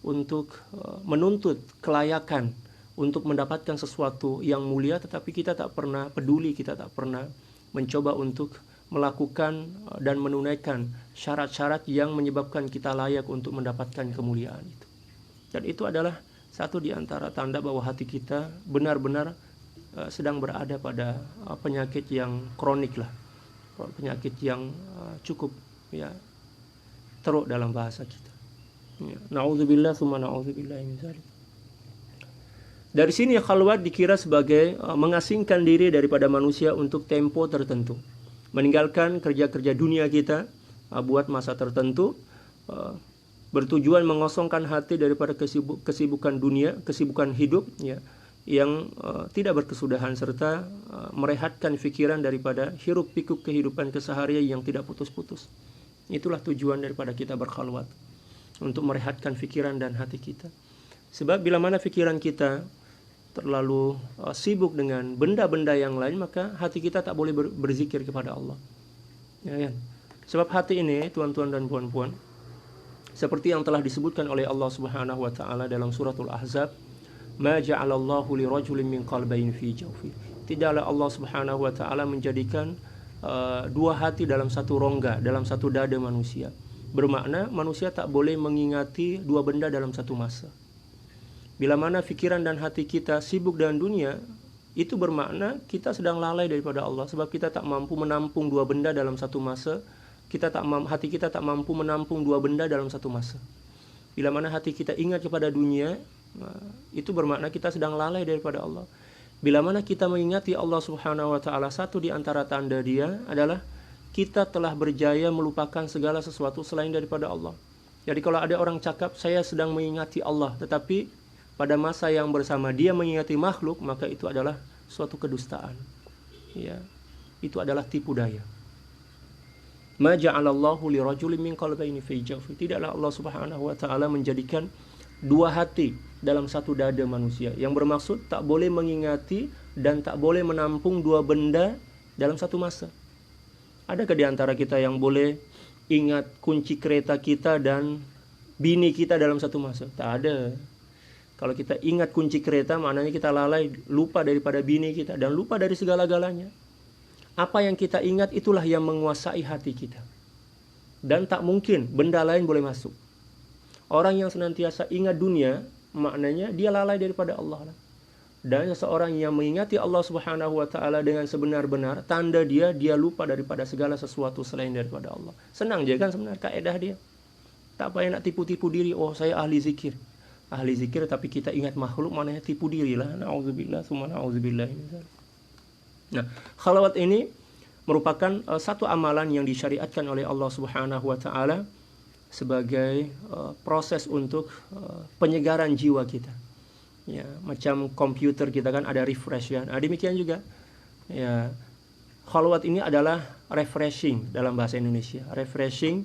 untuk menuntut kelayakan untuk mendapatkan sesuatu yang mulia, tetapi kita tak pernah peduli, kita tak pernah mencoba untuk melakukan dan menunaikan syarat-syarat yang menyebabkan kita layak untuk mendapatkan kemuliaan itu. Dan itu adalah satu di antara tanda bahwa hati kita benar-benar sedang berada pada penyakit yang kronik lah, penyakit yang cukup, ya, teruk dalam bahasa kita. Ya. Na'udzubillah summa na'udzubillah min dzalik. Dari sini khalwat dikira sebagai mengasingkan diri daripada manusia untuk tempo tertentu, meninggalkan kerja-kerja dunia kita buat masa tertentu, bertujuan mengosongkan hati daripada kesibukan dunia, kesibukan hidup, ya, yang tidak berkesudahan, serta merehatkan fikiran daripada hiruk pikuk kehidupan keseharian yang tidak putus-putus. Itulah tujuan daripada kita berkhalwat, untuk merehatkan pikiran dan hati kita. Sebab bila mana pikiran kita terlalu sibuk dengan benda-benda yang lain, maka hati kita tak boleh berzikir kepada Allah. Ya kan? Sebab hati ini, tuan-tuan dan puan-puan, seperti yang telah disebutkan oleh Allah Subhanahu wa taala dalam suratul Ahzab, "Ma ja'alallahu lirajulin min qalbayn fi jawfi." Tidaklah Allah Subhanahu wa taala menjadikan dua hati dalam satu rongga, dalam satu dada manusia. Bermakna manusia tak boleh mengingati dua benda dalam satu masa. Bila mana fikiran dan hati kita sibuk dengan dunia, itu bermakna kita sedang lalai daripada Allah. Sebab kita tak mampu menampung dua benda dalam satu masa. Hati kita tak mampu menampung dua benda dalam satu masa. Bila mana hati kita ingat kepada dunia, itu bermakna kita sedang lalai daripada Allah. Bila mana kita mengingati Allah Subhanahu wa taala, satu di antara tanda dia adalah kita telah berjaya melupakan segala sesuatu selain daripada Allah. Jadi kalau ada orang cakap saya sedang mengingati Allah, tetapi pada masa yang bersama dia mengingati makhluk, maka itu adalah suatu kedustaan. Ya, itu adalah tipu daya. Ma ja'alallahu lirajulin min qalbayni fi jawfi. Tidaklah Allah Subhanahu wa taala menjadikan dua hati dalam satu dada manusia, yang bermaksud tak boleh mengingati dan tak boleh menampung dua benda dalam satu masa. Adakah di antara kita yang boleh ingat kunci kereta kita dan bini kita dalam satu masa? Tak ada. Kalau kita ingat kunci kereta, maknanya kita lalai, lupa daripada bini kita dan lupa dari segala-galanya. Apa yang kita ingat itulah yang menguasai hati kita, dan tak mungkin benda lain boleh masuk. Orang yang senantiasa ingat dunia, maknanya dia lalai daripada Allah. Dan seseorang yang mengingati Allah Subhanahu wa taala dengan sebenar-benar, tanda dia lupa daripada segala sesuatu selain daripada Allah. Senang je kan sebenarnya kaedah dia. Tak payah nak tipu-tipu diri, oh saya ahli zikir. Ahli zikir tapi kita ingat makhluk, maknanya tipu dirilah. Nauzubillah, tsumma nauzubillah. Nah, khalwat ini merupakan satu amalan yang disyariatkan oleh Allah Subhanahu wa taala sebagai proses untuk penyegaran jiwa kita. Ya, macam komputer kita kan ada refresh ya. Nah, demikian juga ya, khalwat ini adalah refreshing dalam bahasa Indonesia. Refreshing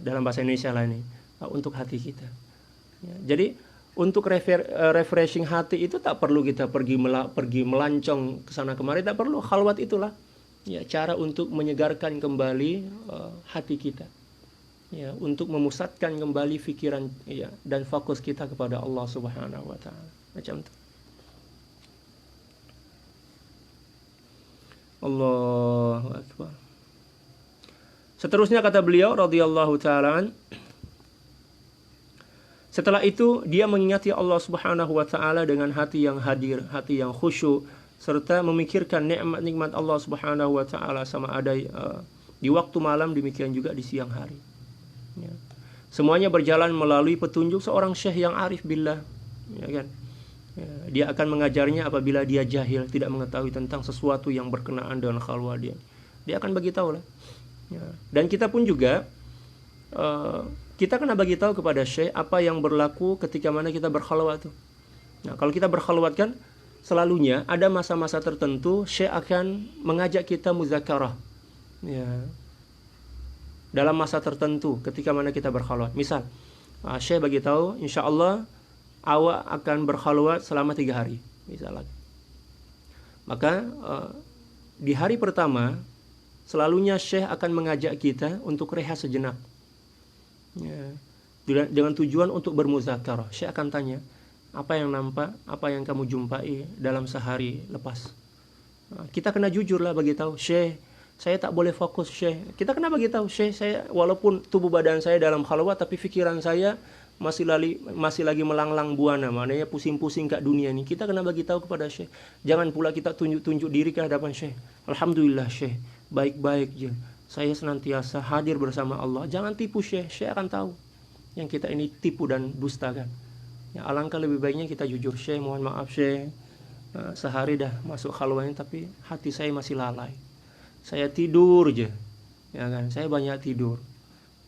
dalam bahasa Indonesia lah ini untuk hati kita. Ya, jadi untuk refreshing hati itu tak perlu kita pergi melancong ke sana kemari, tak perlu. Khalwat itulah ya cara untuk menyegarkan kembali hati kita. Ya, untuk memusatkan kembali fikiran ya dan fokus kita kepada Allah Subhanahu wa taala. Macam itu. Allahu akbar. Seterusnya kata beliau radhiyallahu taala, setelah itu dia mengingati Allah Subhanahu wa taala dengan hati yang hadir, hati yang khusyuk, serta memikirkan nikmat-nikmat Allah Subhanahu wa taala sama ada di waktu malam, demikian juga di siang hari. Ya. Semuanya berjalan melalui petunjuk seorang syekh yang arif billah, ya kan? Ya, dia akan mengajarnya apabila dia jahil, tidak mengetahui tentang sesuatu yang berkenaan dengan khalwat dia. Dia akan beritahu lah. Ya. Dan kita pun juga kita kena bagi tahu kepada syekh apa yang berlaku ketika mana kita berkhalwat tuh. Nah, kalau kita berkhalwat kan selalunya ada masa-masa tertentu syekh akan mengajak kita muzakarah. Ya. Dalam masa tertentu ketika mana kita berkhalwat. Misal, syekh bagi tahu, insyaallah awak akan berkhalwat selama 3 hari. Misalnya. Maka di hari pertama selalunya syekh akan mengajak kita untuk rehat sejenak. Ya. Dengan tujuan untuk bermuzakarah. Syekh akan tanya, apa yang nampak, apa yang kamu jumpai dalam sehari lepas. Kita kena jujurlah bagi tahu, syekh saya tak boleh fokus, syekh. Kita kena bagi tahu, syekh saya walaupun tubuh badan saya dalam khalwat, tapi fikiran saya masih lagi melanglang buana, maknanya pusing-pusing kat dunia ni. Kita kena bagi tahu kepada syekh. Jangan pula kita tunjuk-tunjuk diri ke hadapan syekh. Alhamdulillah syekh, baik-baik je. Saya senantiasa hadir bersama Allah. Jangan tipu syekh, syekh akan tahu yang kita ini tipu dan dusta kan. Ya, alangkah lebih baiknya kita jujur, syekh mohon maaf syekh, sehari dah masuk khalwatnya tapi hati saya masih lalai. Saya tidur je, ya kan? Saya banyak tidur.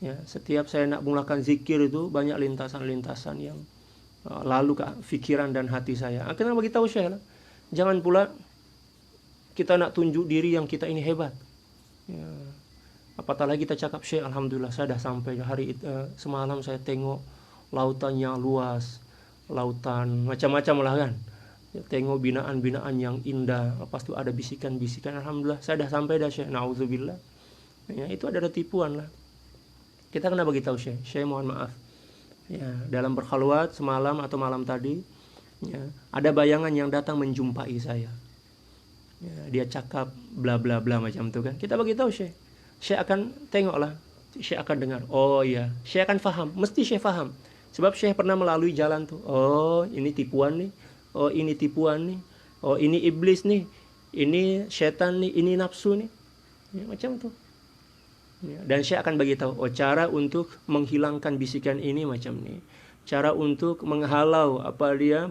Ya, setiap saya nak mulakan zikir itu banyak lintasan-lintasan yang lalu ke fikiran dan hati saya. Akhirnya bagi tahu syekh lah. Jangan pula kita nak tunjuk diri yang kita ini hebat. Ya. Apatah lagi kita cakap, Syekh, alhamdulillah saya dah sampai semalam saya tengok lautannya luas, lautan macam-macam lah kan. Ya, tengok binaan-binaan yang indah, lepas itu ada bisikan-bisikan, alhamdulillah saya dah sampai dah, Syekh. Nauzubillah. Ya, itu adalah tipuan lah. Kita kena bagi tahu, Syekh mohon maaf. Ya, dalam berkhalwat semalam atau malam tadi, ya, ada bayangan yang datang menjumpai saya. Ya, dia cakap bla bla bla macam itu kan. Kita bagi tahu, Syekh. Syekh akan tengoklah, Syekh akan dengar. Oh iya, Syekh akan faham, mesti Syekh faham. Sebab Syekh pernah melalui jalan tuh. Oh, ini tipuan nih. Oh, ini tipuan nih. Oh, ini iblis nih. Ini setan nih, ini nafsu nih. Ya, macam tuh. Ya, dan Syekh akan bagi tahu, oh cara untuk menghilangkan bisikan ini macam ini. Cara untuk menghalau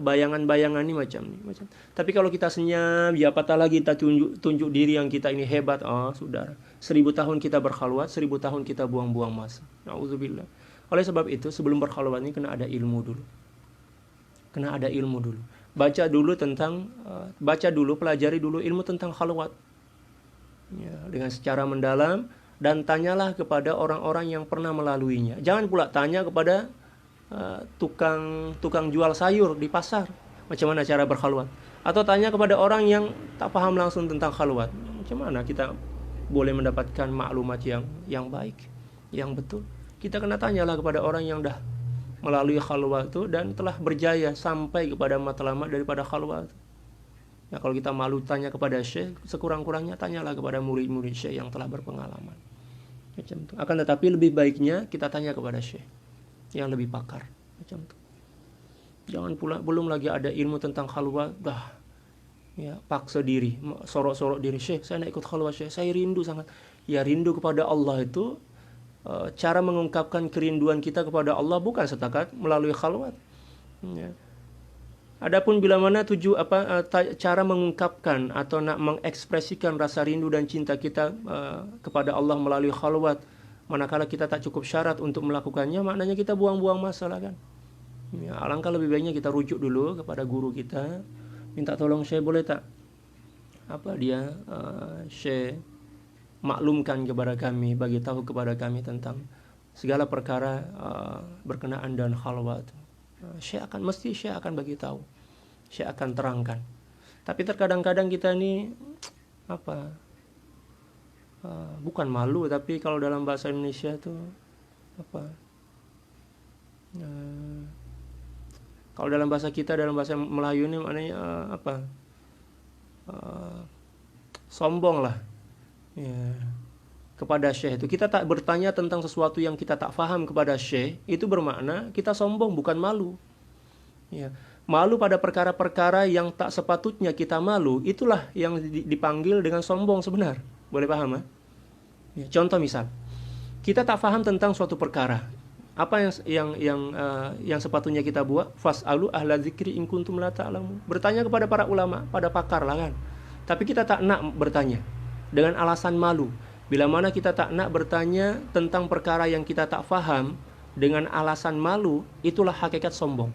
bayangan-bayangan ini macam ini, macam. Tapi kalau kita senyap, ya apatah lagi kita tunjuk diri yang kita ini hebat. Oh, saudara, 1000 tahun kita berkhalwat, 1000 tahun kita buang-buang masa. Nauzubillah. Oleh sebab itu, sebelum berkhalwat ini kena ada ilmu dulu. Kena ada ilmu dulu. Baca dulu, pelajari dulu ilmu tentang khalwat. Ya, dengan secara mendalam, dan tanyalah kepada orang-orang yang pernah melaluinya. Jangan pula tanya kepada tukang jual sayur di pasar macam mana cara berkhalwat, atau tanya kepada orang yang tak paham langsung tentang khalwat. Macam mana kita boleh mendapatkan maklumat yang baik, yang betul? Kita kena tanyalah kepada orang yang dah melalui khalwat itu dan telah berjaya sampai kepada matlamat daripada khalwat. Ya, kalau kita malu tanya kepada Syekh, sekurang-kurangnya tanyalah kepada murid-murid Syekh yang telah berpengalaman. Macam itu. Akan tetapi lebih baiknya kita tanya kepada Syekh yang lebih pakar. Macam itu. Jangan pula belum lagi ada ilmu tentang khalwat, dah ya paksa diri, sorok-sorok diri, Syekh, saya nak ikut khalwat, Syekh, saya rindu sangat. Ya, rindu kepada Allah itu cara mengungkapkan kerinduan kita kepada Allah bukan setakat melalui khalwat. Ya. Adapun bila mana cara mengungkapkan atau nak mengekspresikan rasa rindu dan cinta kita kepada Allah melalui khalwat, manakala kita tak cukup syarat untuk melakukannya, maknanya kita buang-buang masa lah kan. Ya, alangkah lebih baiknya kita rujuk dulu kepada guru kita, minta tolong, Syekh boleh tak Syekh maklumkan kepada kami, bagi tahu kepada kami tentang segala perkara berkenaan dan khalwat. Syekh akan bagi tahu, Syekh akan terangkan. Tapi terkadang-kadang kita ini bukan malu, tapi kalau dalam bahasa Indonesia tuh kalau dalam bahasa kita, dalam bahasa Melayu ini maknanya sombong lah. Ya, kepada Syekh itu kita tak bertanya tentang sesuatu yang kita tak faham kepada Syekh, itu bermakna kita sombong, bukan malu. Ya, malu pada perkara-perkara yang tak sepatutnya kita malu, itulah yang dipanggil dengan sombong sebenar. Boleh paham? Ya, contoh misal, kita tak faham tentang suatu perkara, apa yang sepatutnya kita buat? Fas'alu ahla dzikri in kuntum la ta'lamun. Bertanya kepada para ulama, pada pakar lah kan. Tapi kita tak nak bertanya dengan alasan malu. Bila mana kita tak nak bertanya tentang perkara yang kita tak faham dengan alasan malu, itulah hakikat sombong.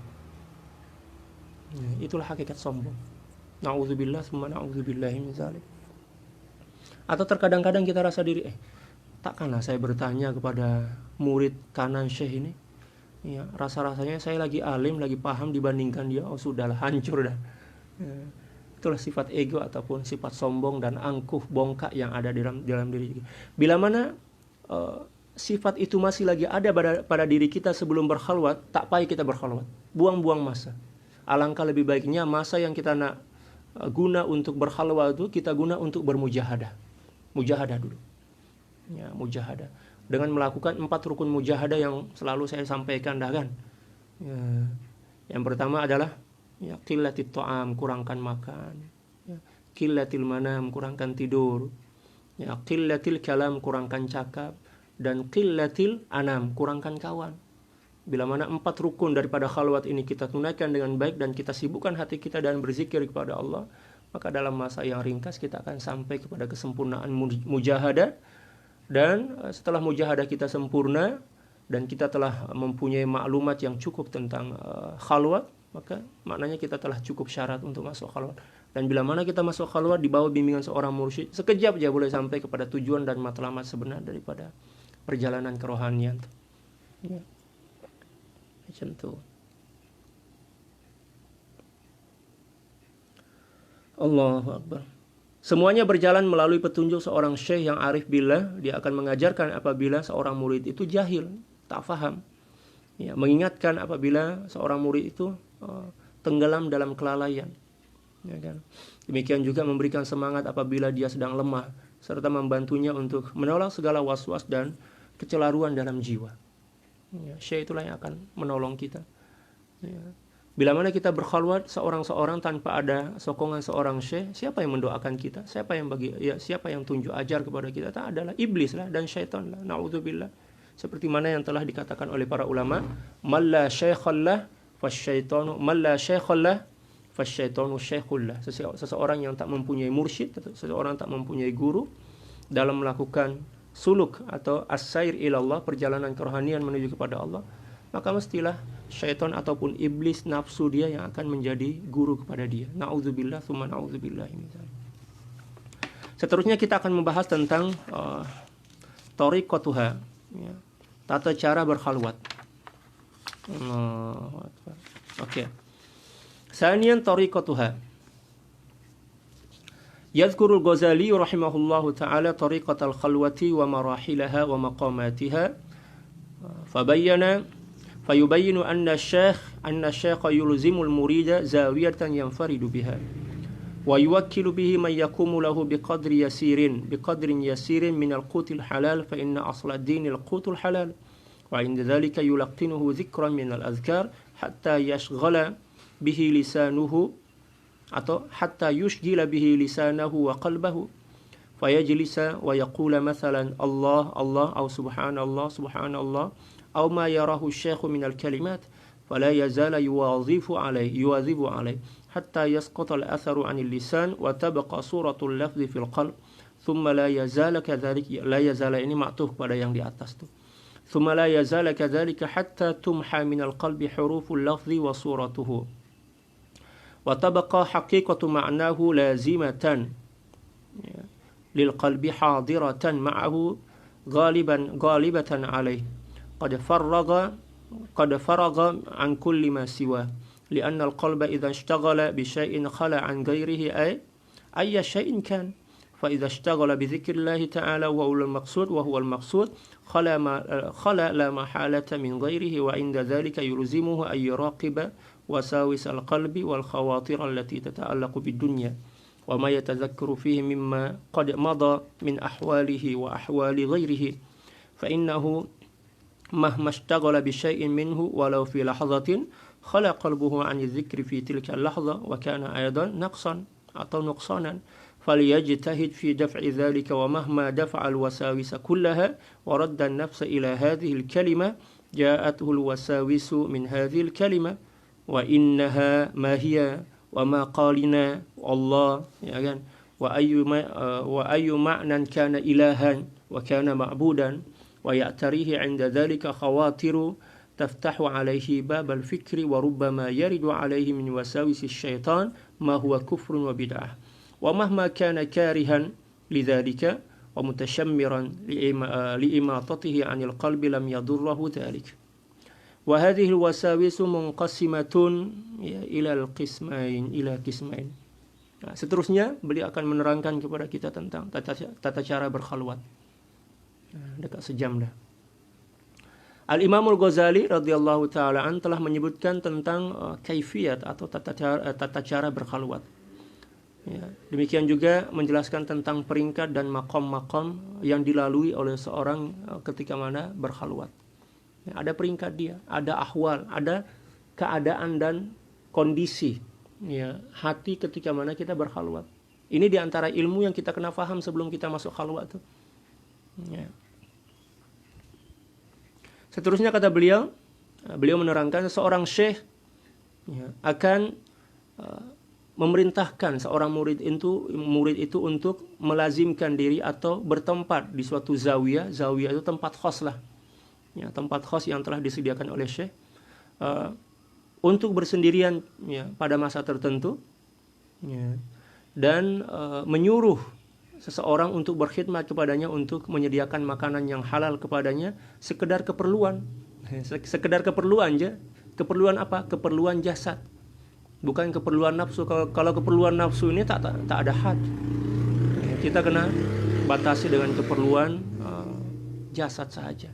Ya, itulah hakikat sombong. Na'udzubillah summa na'udzubillahi min dzalik. Atau terkadang-kadang kita rasa diri, takkanlah saya bertanya kepada murid kanan Syekh ini. Ya, rasa-rasanya saya lagi alim, lagi paham dibandingkan dia. Oh sudahlah, hancur dah. Ya, itulah sifat ego ataupun sifat sombong dan angkuh bongkak yang ada dalam diri kita. Bila mana sifat itu masih lagi ada pada diri kita sebelum berkhalwat, tak payah kita berkhalwat. Buang-buang masa. Alangkah lebih baiknya masa yang kita nak guna untuk berkhalwat itu kita guna untuk bermujahadah. Mujahadah dulu. Ya, mujahadah. Dengan melakukan 4 rukun mujahadah yang selalu saya sampaikan dah kan. Ya, yang pertama adalah ya, qillatit ta'am, kurangkan makan. Ya, qillatil manam, kurangkan tidur. Ya, qillatil kalam, kurangkan cakap. Dan qillatil anam, kurangkan kawan. Bila mana 4 rukun daripada khalwat ini kita tunaikan dengan baik dan kita sibukkan hati kita dan berzikir kepada Allah, maka dalam masa yang ringkas kita akan sampai kepada kesempurnaan mujahadah. Dan setelah mujahadah kita sempurna dan kita telah mempunyai maklumat yang cukup tentang khalwat, maka maknanya kita telah cukup syarat untuk masuk khalwat. Dan bila mana kita masuk khalwat di bawah bimbingan seorang mursyid, sekejap aja boleh sampai kepada tujuan dan matlamat sebenar daripada perjalanan kerohanian. Ya. Macam tu. Allahu Akbar. Semuanya berjalan melalui petunjuk seorang syekh yang arif billah. Dia akan mengajarkan apabila seorang murid itu jahil, tak faham. Ya, mengingatkan apabila seorang murid itu tenggelam dalam kelalaian. Ya kan? Demikian juga memberikan semangat apabila dia sedang lemah, serta membantunya untuk menolak segala was-was dan kecelaruan dalam jiwa. Ya, syekh itulah yang akan menolong kita. Ya. Bila mana kita berkhalwat seorang-seorang tanpa ada sokongan seorang syekh, siapa yang mendoakan kita? Siapa yang tunjuk ajar kepada kita? Tak adalah iblis lah dan syaitan lah. Na'udzubillah. Seperti mana yang telah dikatakan oleh para ulama, "Man la syaikhallah fasyaitanu, man la syaikhallah fasyaitanu syaikhullah." Seseorang yang tak mempunyai mursyid, seseorang tak mempunyai guru dalam melakukan suluk atau as-sair ilallah, perjalanan kerohanian menuju kepada Allah, maka mestilah syaitan ataupun iblis nafsu dia yang akan menjadi guru kepada dia. Na'udzubillah, tsumma na'udzubillah. Seterusnya kita akan membahas tentang tariqatuha, ya, tata cara berkhalwat. Oke. Sanian tariqatuha. Yadhkurul Ghazali rahimahullahu ta'ala tariqatal khalwati wa marahilaha wa maqamatiha. فيبين أن الشيخ يلزم المريد زاوية ينفرد بها ويوكل به من يقوم له بقدر يسير من القوت الحلال فإن أصل الدين القوت الحلال وعند ذلك يلقنه ذكرا من الأذكار حتى يشغل به لسانه وقلبه فيجلس ويقول مثلا الله الله أو سبحان الله أو ما يراه الشيخ من الكلمات فلا يزال يواظب عليه حتى يسقط الأثر عن اللسان وتبقى صورة اللفظ في القلب ثم لا يزال كذلك ini معطوف pada yang di atas tu. ثم لا يزال كذلك حتى تمحى من القلب حروف اللفظ وصورته وتبقى حقيقة معناه لازمة للقلب حاضرة معه غالبة عليه قد فرغ عن كل ما سواه لأن القلب إذا اشتغل بشيء خلا عن غيره أي شيء كان فإذا اشتغل بذكر الله تعالى وهو المقصود خلا لا محالة من غيره وعند ذلك يلزمه أن يراقب وساوس القلب والخواطر التي تتعلق بالدنيا وما يتذكر فيه مما قد مضى من أحواله وأحوال غيره فإنه مهما اشتغل بشيء منه ولو في لحظة خلى قلبه عن الذكر في تلك اللحظة وكان أيضا نقصانا فليجتهد في دفع ذلك ومهما دفع الوساوس كلها ورد النفس إلى هذه الكلمة جاءته الوساوس من هذه الكلمة وإنها ما هي وما قالنا الله يعني وأي معنى كان إلها وكان معبودا ويأتريه عند ذلك خواطر تفتح عليه باب الفكر وربما يرد عليه من وساوس الشيطان ما هو كفر وبدعة ومهما كان كارها لذلك ومتشمرا لإماطته عن القلب لم يضره ذلك وهذه الوساوس منقسمة إلى قسمين. Nah, seterusnya beliau akan menerangkan kepada kita tentang tata cara berkhalwat. Dekat sejam dah. Al-Imamul Ghazali radhiyallahu taala an telah menyebutkan tentang kaifiyat atau tata cara berkhalwat. Ya, demikian juga menjelaskan tentang peringkat dan makom-makom yang dilalui oleh seorang ketika mana berkhalwat. Ya, ada peringkat dia, ada ahwal, ada keadaan dan kondisi ya, hati ketika mana kita berkhalwat. Ini diantara ilmu yang kita kena faham sebelum kita masuk khalwat tuh. Ya. Seterusnya kata beliau menerangkan seorang syekh ya, akan memerintahkan seorang murid itu untuk melazimkan diri atau bertempat di suatu zawiyah. Zawiyah itu tempat khos lah, ya, tempat khos yang telah disediakan oleh syekh untuk bersendirian ya, pada masa tertentu. Ya. dan menyuruh seseorang untuk berkhidmat kepadanya, untuk menyediakan makanan yang halal kepadanya, sekedar keperluan aja. Keperluan apa? Keperluan jasad, bukan keperluan nafsu. Kalau keperluan nafsu ini tak ada had. Kita kena batasi dengan keperluan jasad saja.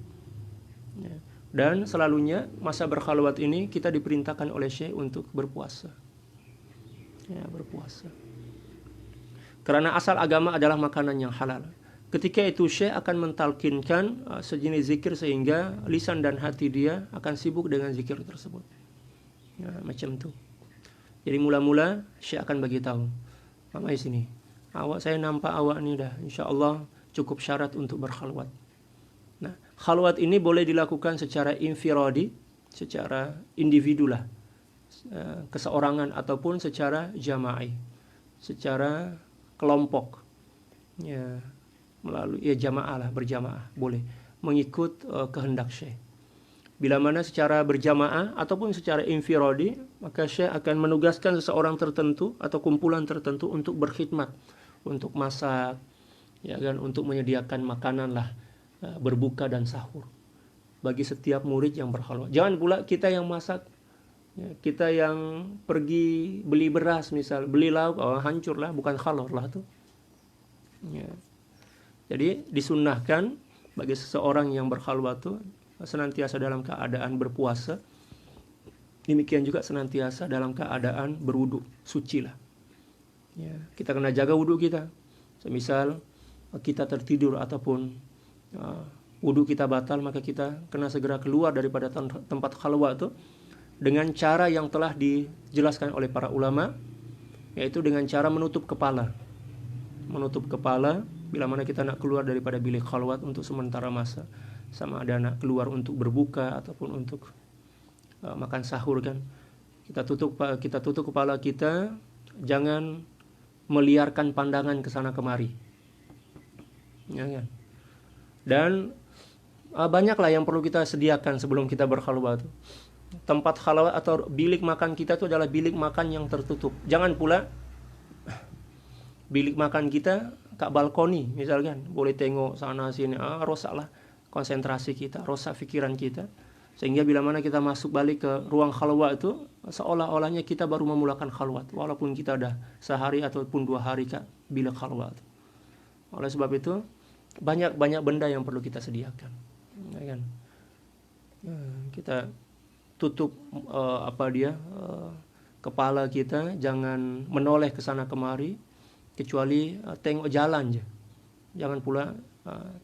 Dan selalunya masa berkhalwat ini kita diperintahkan oleh Syekh untuk berpuasa. Berpuasa. Karena asal agama adalah makanan yang halal. Ketika itu Syekh akan mentalkinkan sejenis zikir sehingga lisan dan hati dia akan sibuk dengan zikir tersebut. Macam itu. Jadi mula-mula Syekh akan bagi tahu, Mamai sini, saya nampak awak ni dah, insya-Allah cukup syarat untuk berkhalwat. Nah, khalwat ini boleh dilakukan secara infiradi, secara individu lah, keseorangan, ataupun secara jama'i, secara kelompok, melalui jamaah lah, berjamaah boleh mengikut kehendak Syekh. Bila mana secara berjamaah ataupun secara infiradi, maka Syekh akan menugaskan seseorang tertentu atau kumpulan tertentu untuk berkhidmat, untuk masak, untuk menyediakan makanan lah, berbuka dan sahur bagi setiap murid yang berkhalwat. Jangan pula kita yang masak, kita yang pergi beli beras, misal beli lauk, hancur lah, bukan khalwat lah tuh. Jadi disunnahkan bagi seseorang yang berkhalwat tuh senantiasa dalam keadaan berpuasa. Demikian juga senantiasa dalam keadaan berwudu, suci lah. Kita kena jaga wudu kita. Semisal kita tertidur ataupun wudu kita batal, maka kita kena segera keluar daripada tempat khalwat itu dengan cara yang telah dijelaskan oleh para ulama, yaitu dengan cara menutup kepala. Menutup kepala bila mana kita nak keluar daripada bilik khalwat untuk sementara masa, sama ada nak keluar untuk berbuka ataupun untuk makan sahur kan. Kita tutup kepala kita, jangan meliarkan pandangan ke sana kemari. Dan banyaklah yang perlu kita sediakan sebelum kita berkhalwat. Tempat khalwat atau bilik makan kita itu adalah bilik makan yang tertutup. Jangan pula bilik makan kita kat balkoni misalkan, boleh tengok sana sini, rosaklah konsentrasi kita, rosak fikiran kita, sehingga bila mana kita masuk balik ke ruang khalwat itu seolah-olahnya kita baru memulakan khalwat, walaupun kita dah sehari ataupun 2 hari kat bilik khalwat. Oleh sebab itu banyak benda yang perlu kita sediakan, kita tutup kepala kita, jangan menoleh ke sana kemari, kecuali tengok jalan je. Jangan pula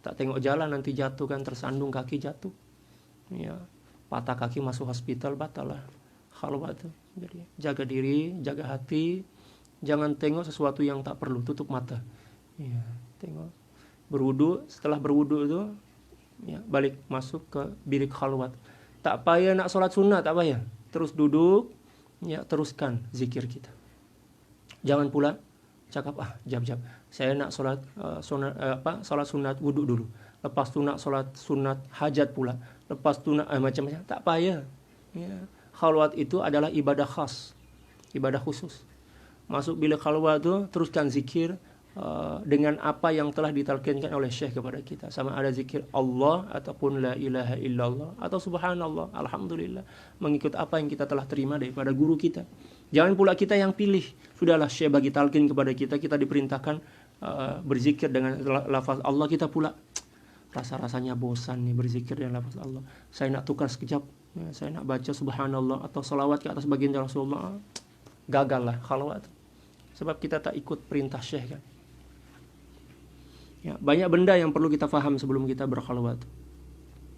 tak tengok jalan, nanti jatuh kan, tersandung kaki jatuh, patah kaki masuk hospital, batal lah khalwat tu. Jadi jaga diri, jaga hati, jangan tengok sesuatu yang tak perlu, tutup mata. Tengok, berwudu, setelah berwudu itu balik masuk ke bilik khalwat. Tak payah nak solat sunat, tak payah, terus duduk, teruskan zikir kita. Jangan pula cakap jap saya nak solat sunat wudu dulu, lepas tu nak solat sunat hajat pula, lepas tu nak macam-macam. Tak payah. Khalwat itu adalah ibadah khas, ibadah khusus. Masuk bilik khalwat tu teruskan zikir dengan apa yang telah ditalkinkan oleh Syekh kepada kita, sama ada zikir Allah ataupun la ilaha illallah atau subhanallah, alhamdulillah, mengikut apa yang kita telah terima daripada guru kita. Jangan pula kita yang pilih, sudahlah Syekh bagi talqin kepada kita, kita diperintahkan berzikir dengan lafaz Allah, kita pula rasa-rasanya bosan nih berzikir dengan lafaz Allah, saya nak tukar sekejap, saya nak baca subhanallah atau salawat ke atas baginda Rasulullah. Gagal lah khalwat, sebab kita tak ikut perintah Syekh kan. Banyak benda yang perlu kita faham sebelum kita berkhalwat.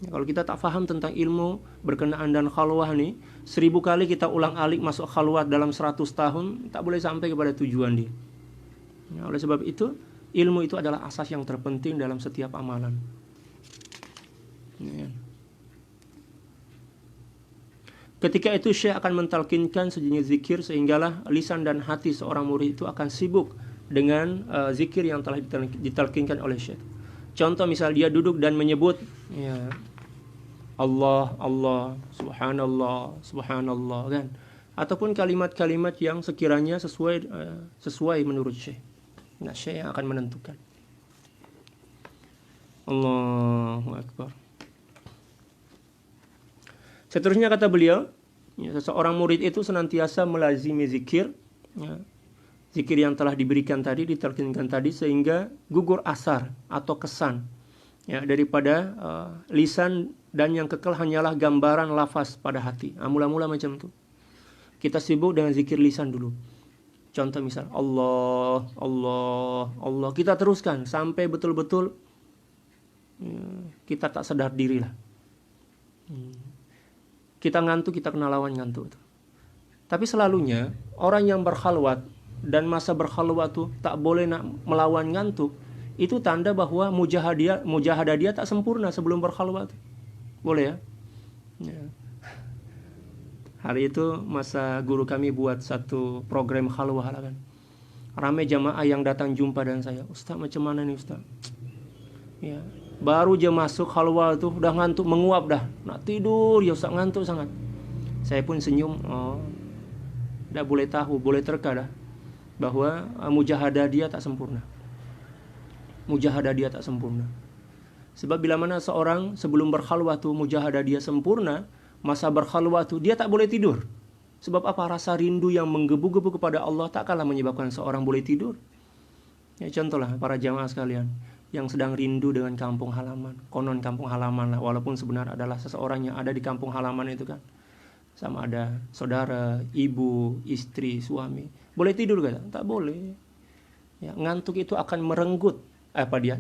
Kalau kita tak faham tentang ilmu berkenaan dan khalwah ni, 1000 kali kita ulang-alik masuk khalwat dalam 100 tahun, tak boleh sampai kepada tujuan dia. Oleh sebab itu, ilmu itu adalah asas yang terpenting dalam setiap amalan. Ketika itu Syekh akan mentalkinkan sejenis zikir, sehinggalah lisan dan hati seorang murid itu akan sibuk dengan zikir yang telah ditalkinkan oleh Syekh. Contoh misal dia duduk dan menyebut Allah, Allah, subhanallah, subhanallah kan. ataupun kalimat-kalimat yang sekiranya sesuai menurut Syekh. Nah, Syekh yang akan menentukan. Allahu Akbar. Seterusnya kata beliau, seseorang murid itu senantiasa melazimi zikir, zikir yang telah diberikan tadi, ditalkinkan tadi, sehingga gugur asar atau kesan daripada lisan, dan yang kekal hanyalah gambaran lafaz pada hati. Mula-mula macam itu. Kita sibuk dengan zikir lisan dulu. Contoh misal Allah, Allah, Allah. Kita teruskan sampai betul-betul kita tak sadar diri lah. Kita ngantuk, kita kena lawan ngantuk. Tapi selalunya orang yang berkhalwat dan masa berkhalwat itu tak boleh nak melawan ngantuk, itu tanda bahwa mujahadah dia tak sempurna sebelum berkhalwat. Boleh ya? Hari itu masa guru kami buat satu program khalwah lah kan. Ramai jamaah yang datang jumpa dan saya, Ustaz macam mana nih Ustaz? Ya, baru aja masuk khalwah tuh udah ngantuk menguap dah, nak tidur ya Ustaz, ngantuk sangat. Saya pun senyum, dah boleh tahu, boleh terka dah bahwa mujahadah dia tak sempurna. Mujahadah dia tak sempurna. Sebab bila mana seorang sebelum berkhalwah tuh mujahadah dia sempurna, masa berkhalwah tuh dia tak boleh tidur. Sebab apa? Rasa rindu yang menggebu-gebu kepada Allah tak kalah menyebabkan seorang boleh tidur. Ya, contohlah para jamaah sekalian yang sedang rindu dengan kampung halaman, konon kampung halaman lah, walaupun sebenarnya adalah seseorang yang ada di kampung halaman itu kan, sama ada saudara, ibu, istri, suami. Boleh tidur gak? Tak boleh. Ya, ngantuk itu akan merenggut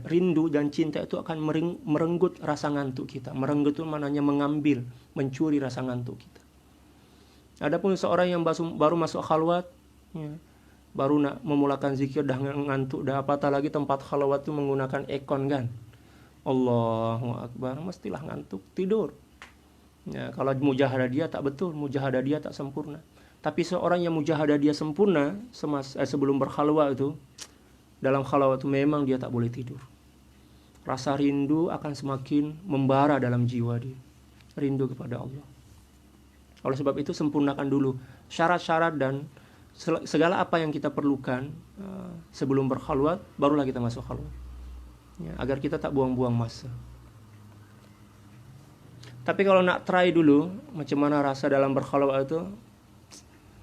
rindu dan cinta itu akan merenggut rasa ngantuk kita. Merenggut itu maknanya mengambil, mencuri rasa ngantuk kita. Adapun seorang yang baru masuk khalwat, baru nak memulakan zikir dah ngantuk, dah apatah lagi tempat khalwat itu menggunakan ekon kan. Allahu Akbar, mestilah ngantuk, tidur. Ya, kalau mujahadah dia tak betul, mujahadah dia tak sempurna. Tapi seorang yang mujahadah dia sempurna sebelum berkhalwat itu, dalam khalwat itu memang dia tak boleh tidur. Rasa rindu akan semakin membara dalam jiwa dia. Rindu kepada Allah. Oleh sebab itu sempurnakan dulu syarat-syarat dan segala apa yang kita perlukan sebelum berkhalwat, barulah kita masuk khalwat. Ya, agar kita tak buang-buang masa. Tapi kalau nak try dulu macam mana rasa dalam berkhalwat itu,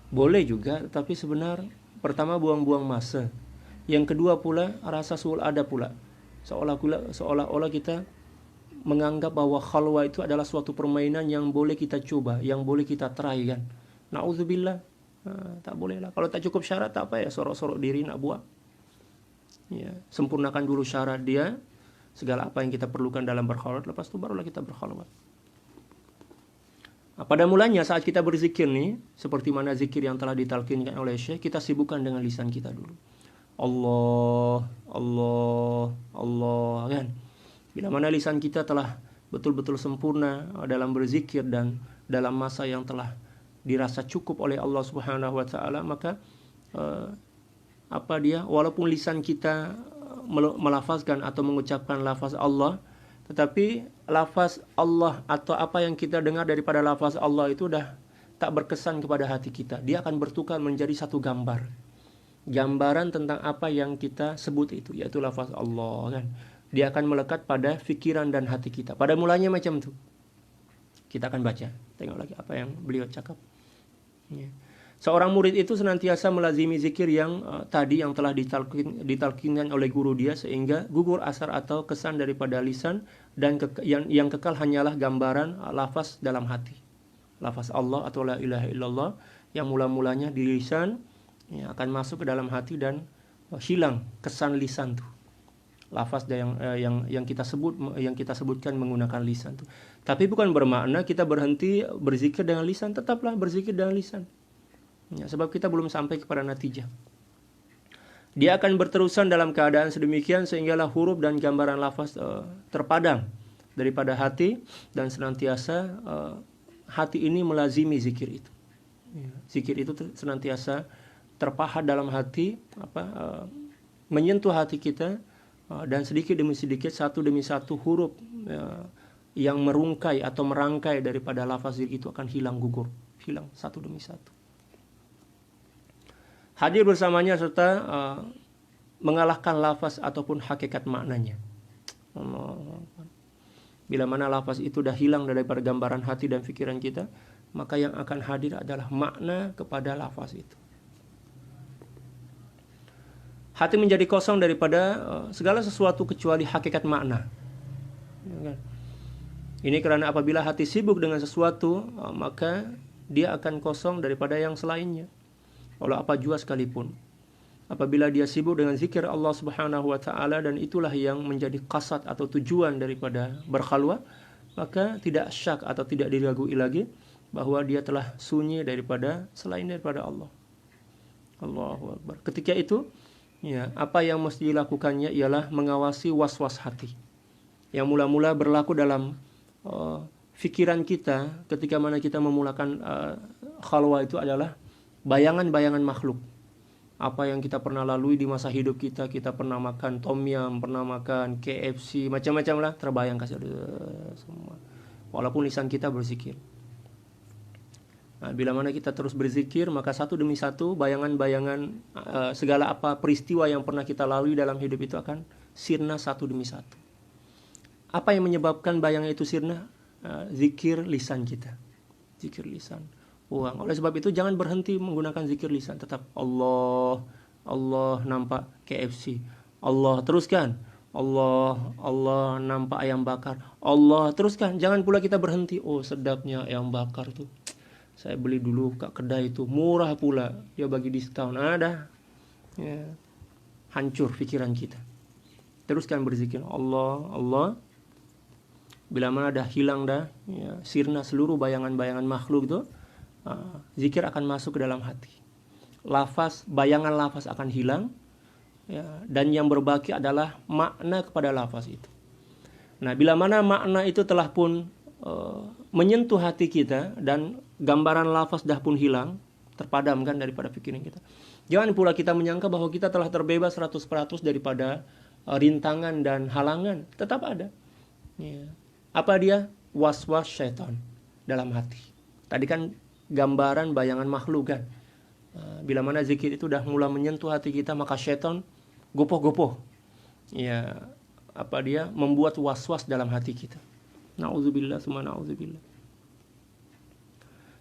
boleh juga, tapi sebenarnya pertama buang-buang masa. Yang kedua pula rasa suul ada pula. Seolah-olah kita menganggap bahwa khalwah itu adalah suatu permainan yang boleh kita coba, yang boleh kita try kan. Na'udzubillah. Tak boleh lah. Kalau tak cukup syarat tak apa ya, sorok-sorok diri nak buat. Ya, sempurnakan dulu syarat dia, segala apa yang kita perlukan dalam berkhalwat, lepas itu barulah kita berkhalwat. Pada mulanya saat kita berzikir nih, seperti mana zikir yang telah ditalkinkan oleh Syekh, kita sibukkan dengan lisan kita dulu. Allah, Allah, Allah kan. Bila mana lisan kita telah betul-betul sempurna dalam berzikir dan dalam masa yang telah dirasa cukup oleh Allah Subhanahu wa taala, maka walaupun lisan kita melafazkan atau mengucapkan lafaz Allah, tetapi lafaz Allah atau apa yang kita dengar daripada lafaz Allah itu dah tak berkesan kepada hati kita. Dia akan bertukar menjadi satu gambaran tentang apa yang kita sebut itu, yaitu lafaz Allah kan. Dia akan melekat pada fikiran dan hati kita. Pada mulanya macam itu. Kita akan baca, tengok lagi apa yang beliau cakap. Ya. Seorang murid itu senantiasa melazimi zikir yang tadi yang telah ditalkinkan oleh guru dia, sehingga gugur asar atau kesan daripada lisan, dan yang kekal hanyalah gambaran lafaz dalam hati. Lafaz Allah atau la ilaha illallah yang mula-mulanya di lisan, ya, akan masuk ke dalam hati dan hilang kesan lisan tuh. Lafaz yang kita sebutkan menggunakan lisan tuh. Tapi bukan bermakna kita berhenti berzikir dengan lisan, tetaplah berzikir dengan lisan. Ya, sebab kita belum sampai kepada natijah. Dia akan berterusan dalam keadaan sedemikian sehinggalah huruf dan gambaran lafaz terpadam daripada hati, dan senantiasa hati ini melazimi zikir itu. Ya, zikir itu senantiasa terpahat dalam hati, menyentuh hati kita, dan sedikit demi sedikit, satu demi satu huruf yang merungkai atau merangkai daripada lafaz zikir itu akan hilang, gugur, hilang satu demi satu. hadir bersamanya serta mengalahkan lafaz ataupun hakikat maknanya. Bila mana lafaz itu dah hilang daripada gambaran hati dan pikiran kita, maka yang akan hadir adalah makna kepada lafaz itu. Hati menjadi kosong daripada segala sesuatu kecuali hakikat makna. Ini karena apabila hati sibuk dengan sesuatu, maka dia akan kosong daripada yang selainnya, walau apa jua sekalipun. Apabila dia sibuk dengan zikir Allah Subhanahu wa taala, dan itulah yang menjadi qasad atau tujuan daripada berkhalwah, maka tidak syak atau tidak diragui lagi bahwa dia telah sunyi daripada selain daripada Allah. Allahu Akbar. Ketika itu, ya, apa yang mesti dilakukannya ialah mengawasi was-was hati yang mula-mula berlaku dalam fikiran kita ketika mana kita memulakan khalwah. Itu adalah bayangan-bayangan makhluk. Apa yang kita pernah lalui di masa hidup kita. Kita pernah makan tom yum, pernah makan KFC, macam-macam lah, terbayang kasih semua. Walaupun lisan kita berzikir. Nah, bila mana kita terus berzikir, maka satu demi satu bayangan-bayangan segala apa peristiwa yang pernah kita lalui dalam hidup itu akan sirna satu demi satu. Apa yang menyebabkan bayangan itu sirna? Zikir lisan kita. Zikir lisan. Oleh sebab itu jangan berhenti menggunakan zikir lisan. Tetap Allah, Allah nampak KFC. Allah, teruskan. Allah, Allah nampak ayam bakar. Allah, teruskan. Jangan pula kita berhenti. Oh, sedapnya ayam bakar tuh. Saya beli dulu ke kedai itu, murah pula. Dia bagi diskon. Ada. Ya. Hancur pikiran kita. Teruskan berzikir Allah, Allah. Bila mana dah hilang dah, ya, sirna seluruh bayangan-bayangan makhluk itu, zikir akan masuk ke dalam hati. Lafaz, bayangan lafaz akan hilang, ya, dan yang berbaki adalah makna kepada lafaz itu. Nah, bila mana makna itu telah pun menyentuh hati kita dan gambaran lafaz dah pun hilang, terpadamkan daripada pikiran kita, jangan pula kita menyangka bahwa kita telah terbebas 100% daripada rintangan dan halangan. Tetap ada. Ya. Apa dia? Was-was syaitan dalam hati. Tadi kan gambaran bayangan makhluk kan. Bila mana zikir itu dah mulai menyentuh hati kita, maka syaitan gopoh-gopoh. Ya, apa dia? Membuat was-was dalam hati kita. Na'udzubillah, summa na'udzubillah.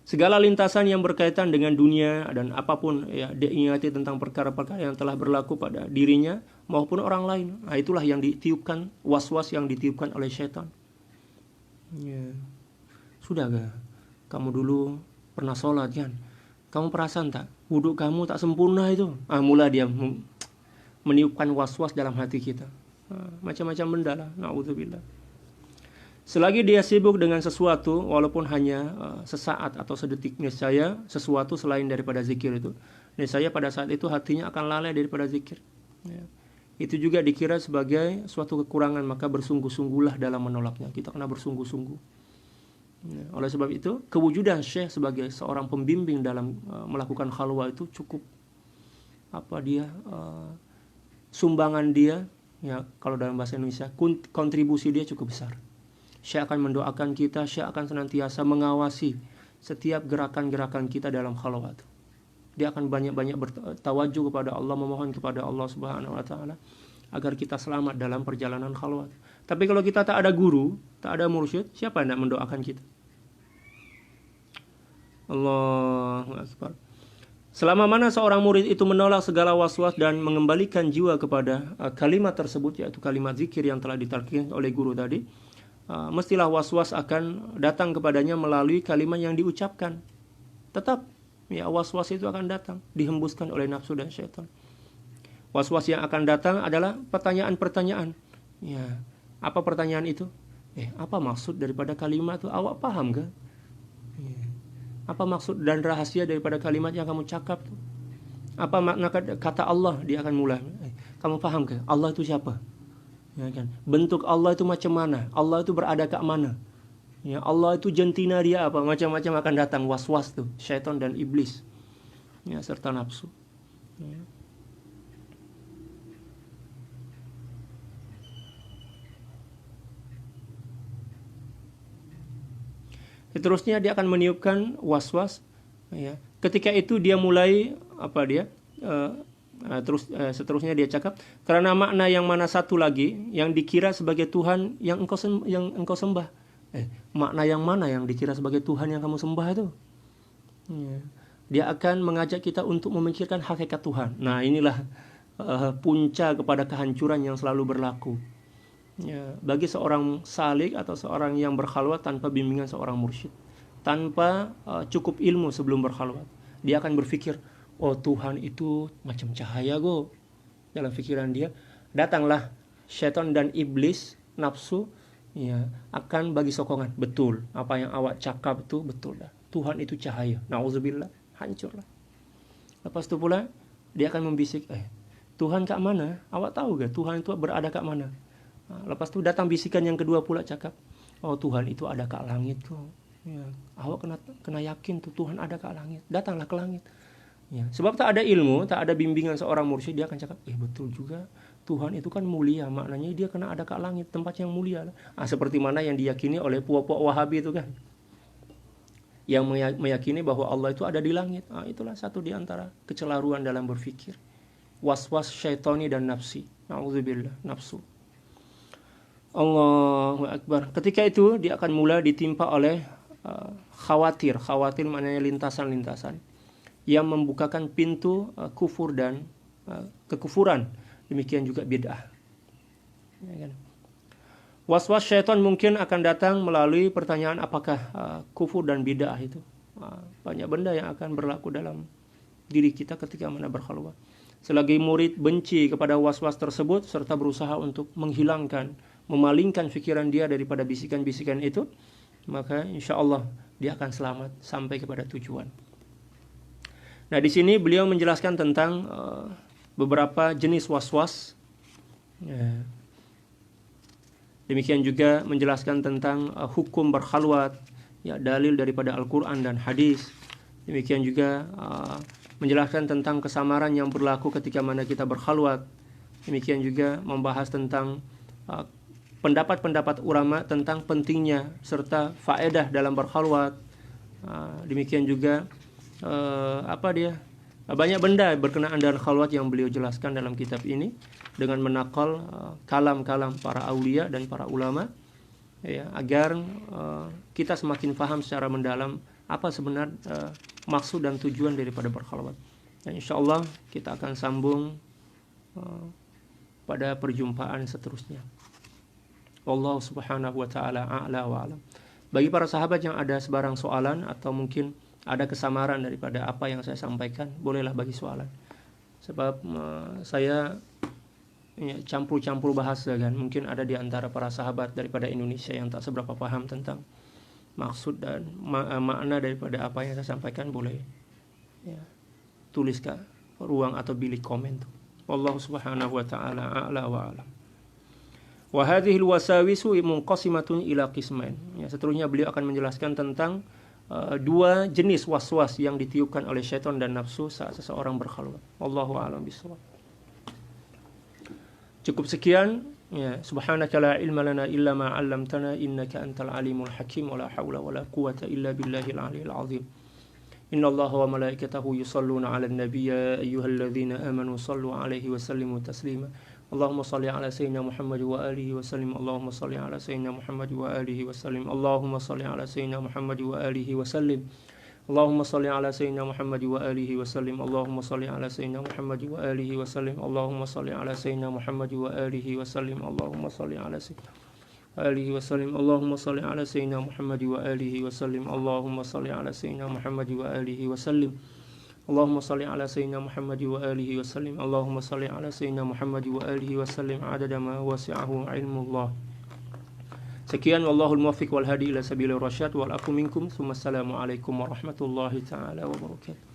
Segala lintasan yang berkaitan dengan dunia dan apapun, ya, dia ingati tentang perkara-perkara yang telah berlaku pada dirinya maupun orang lain. Nah, itulah yang ditiupkan, was-was yang ditiupkan oleh syaitan. Ya. Sudah gak? Kamu dulu pernah sholat kan? Kamu perasan tak? Wudhu kamu tak sempurna itu. Mula dia meniupkan was-was dalam hati kita. Macam-macam benda lah. Na'udzubillah. Selagi dia sibuk dengan sesuatu, walaupun hanya sesaat atau sedetik, niscaya sesuatu selain daripada zikir itu, niscaya pada saat itu hatinya akan lalai daripada zikir. Ya. Itu juga dikira sebagai suatu kekurangan, maka bersungguh-sungguhlah dalam menolaknya. Kita kena bersungguh-sungguh. Ya, oleh sebab itu, kewujudan syekh sebagai seorang pembimbing dalam melakukan khalwah itu cukup, sumbangan dia, ya, kalau dalam bahasa Indonesia, kontribusi dia cukup besar. Syekh akan mendoakan kita, Syekh akan senantiasa mengawasi setiap gerakan-gerakan kita dalam khalwat. Dia akan banyak-banyak bertawajuh kepada Allah, memohon kepada Allah Subhanahu wa taala agar kita selamat dalam perjalanan khalwat. Tapi kalau kita tak ada guru, tak ada mursyid, siapa yang nak mendoakan kita? Allahu Akbar. Selama mana seorang murid itu menolak segala was-was dan mengembalikan jiwa kepada kalimat tersebut, yaitu kalimat zikir yang telah ditalqin oleh guru tadi, mestilah was-was akan datang kepadanya melalui kalimat yang diucapkan. Tetap, ya, was-was itu akan datang, dihembuskan oleh nafsu dan syaitan. Was-was yang akan datang adalah pertanyaan-pertanyaan. Ya, apa pertanyaan itu? Apa maksud daripada kalimat itu? Awak paham ke? Ya. Apa maksud dan rahasia daripada kalimat yang kamu cakap itu? Apa makna kata Allah? Dia akan mulai. Kamu paham ke? Allah itu siapa? Ya kan? Bentuk Allah itu macam mana? Allah itu berada kat mana? Ya, Allah itu jantina dia apa? Macam-macam akan datang was-was tuh, syaitan dan iblis. Ya, serta nafsu. Ya. Seterusnya dia akan meniupkan was-was. Ya. Ketika itu dia mulai Seterusnya dia cakap, karena makna yang mana satu lagi yang dikira sebagai Tuhan yang engkau sembah. Makna yang mana yang dikira sebagai Tuhan yang kamu sembah itu? Dia akan mengajak kita untuk memikirkan hakikat Tuhan. Nah, inilah punca kepada kehancuran yang selalu berlaku. Bagi seorang salik atau seorang yang berkhalwat tanpa bimbingan seorang mursyid, tanpa cukup ilmu sebelum berkhalwat, dia akan berpikir, oh Tuhan itu macam cahaya go. Dalam pikiran dia, datanglah syaitan dan iblis nafsu akan bagi sokongan. Betul, apa yang awak cakap itu betul dah. Tuhan itu cahaya. Nauzubillah, hancurlah. Lepas itu pula dia akan membisik, Tuhan kat mana? Awak tahu gak Tuhan itu berada kat mana? Lepas itu datang bisikan yang kedua pula cakap, oh Tuhan itu ada kat langit kok. Awak kena yakin tuh Tuhan ada kat langit. Datanglah ke langit. Sebab tak ada ilmu, tak ada bimbingan seorang mursyid, dia akan cakap, betul juga, Tuhan itu kan mulia, maknanya dia kena ada kat langit, tempat yang mulia lah. Seperti mana yang diyakini oleh puak-puak Wahabi itu kan, yang meyakini bahwa Allah itu ada di langit. Itulah satu di antara kecelaruan dalam berfikir, was-was syaitani dan nafsi. Na'udzubillah, nafsu. Allahu Akbar. Ketika itu dia akan mulai ditimpa oleh khawatir maknanya lintasan-lintasan yang membukakan pintu kufur dan kekufuran, demikian juga bid'ah. Was-was syaitan mungkin akan datang melalui pertanyaan apakah kufur dan bid'ah itu. Banyak benda yang akan berlaku dalam diri kita ketika mana berkhalwat. Selagi murid benci kepada was-was tersebut serta berusaha untuk menghilangkan, memalingkan fikiran dia daripada bisikan-bisikan itu, maka insya Allah dia akan selamat sampai kepada tujuan. Nah, di sini beliau menjelaskan tentang beberapa jenis was-was. Demikian juga menjelaskan tentang hukum berkhalwat, dalil daripada Al-Quran dan hadis. Demikian juga menjelaskan tentang kesamaran yang berlaku ketika mana kita berkhalwat. Demikian juga membahas tentang pendapat-pendapat ulama tentang pentingnya serta faedah dalam berkhalwat. Demikian juga banyak benda berkenaan dengan khalwat yang beliau jelaskan dalam kitab ini dengan menakal kalam-kalam para aulia dan para ulama, agar kita semakin faham secara mendalam apa sebenarnya maksud dan tujuan daripada berkhalwat. Dan insyaallah kita akan sambung pada perjumpaan seterusnya. Wallahu subhanahu wa ta'ala a'la wa alam. Bagi para sahabat yang ada sebarang soalan atau mungkin ada kesamaran daripada apa yang saya sampaikan, bolehlah bagi soalan. Sebab saya campur-campur bahasa kan. Mungkin ada di antara para sahabat daripada Indonesia yang tak seberapa paham tentang maksud dan makna daripada apa yang saya sampaikan, boleh tulis ke ruang atau bilik komen. Wallahu subhanahu wa ta'ala a'la wa alam. Wa hadhil wasawisu munqasimatun ila qismain. Seterusnya beliau akan menjelaskan tentang dua jenis was-was yang ditiupkan oleh syaitan dan nafsu saat seseorang berkhalwat. Wallahu a'lam bishawab. Cukup sekian. Subhanaka la ilma lana illa ma 'allamtana innaka antal alimul hakim wa la haula wa la quwwata illa billahil aliyyil azim. Innallaha wa malaikatahu yusalluna 'alan nabiy ya ayyuhalladzina amanu sallu 'alaihi wa sallimu taslima. Allahumma salli ala sayyidina Muhammad wa alihi wa sallim. Allahumma salli ala sayyidina Muhammad wa alihi wa sallim. Allahumma salli ala sayyidina Muhammad wa alihi wa sallim. Allahumma salli ala sayyidina Muhammad wa alihi wa sallim. Allahumma salli ala sayyidina Muhammad wa alihi wa sallim. Allahumma salli ala sayyidina Muhammad wa alihi wa sallim. Allahumma salli ala sayyidina alihi wa sallim. Allahumma salli ala sayyidina Muhammad wa alihi wa sallim. Allahumma salli ala sayyidina Muhammad wa alihi wa sallim. Allahumma salli ala sayyidina Muhammad wa alihi wa sallim. Allahumma salli ala sayyidina Muhammad wa alihi wa sallim adada ma wasi'ahu ilmullah. Sekian, wallahul muwaffiq wal hadi ila sabilir rasyad wal afu minkum. Assalamu alaikum warahmatullahi taala wabarakatuh.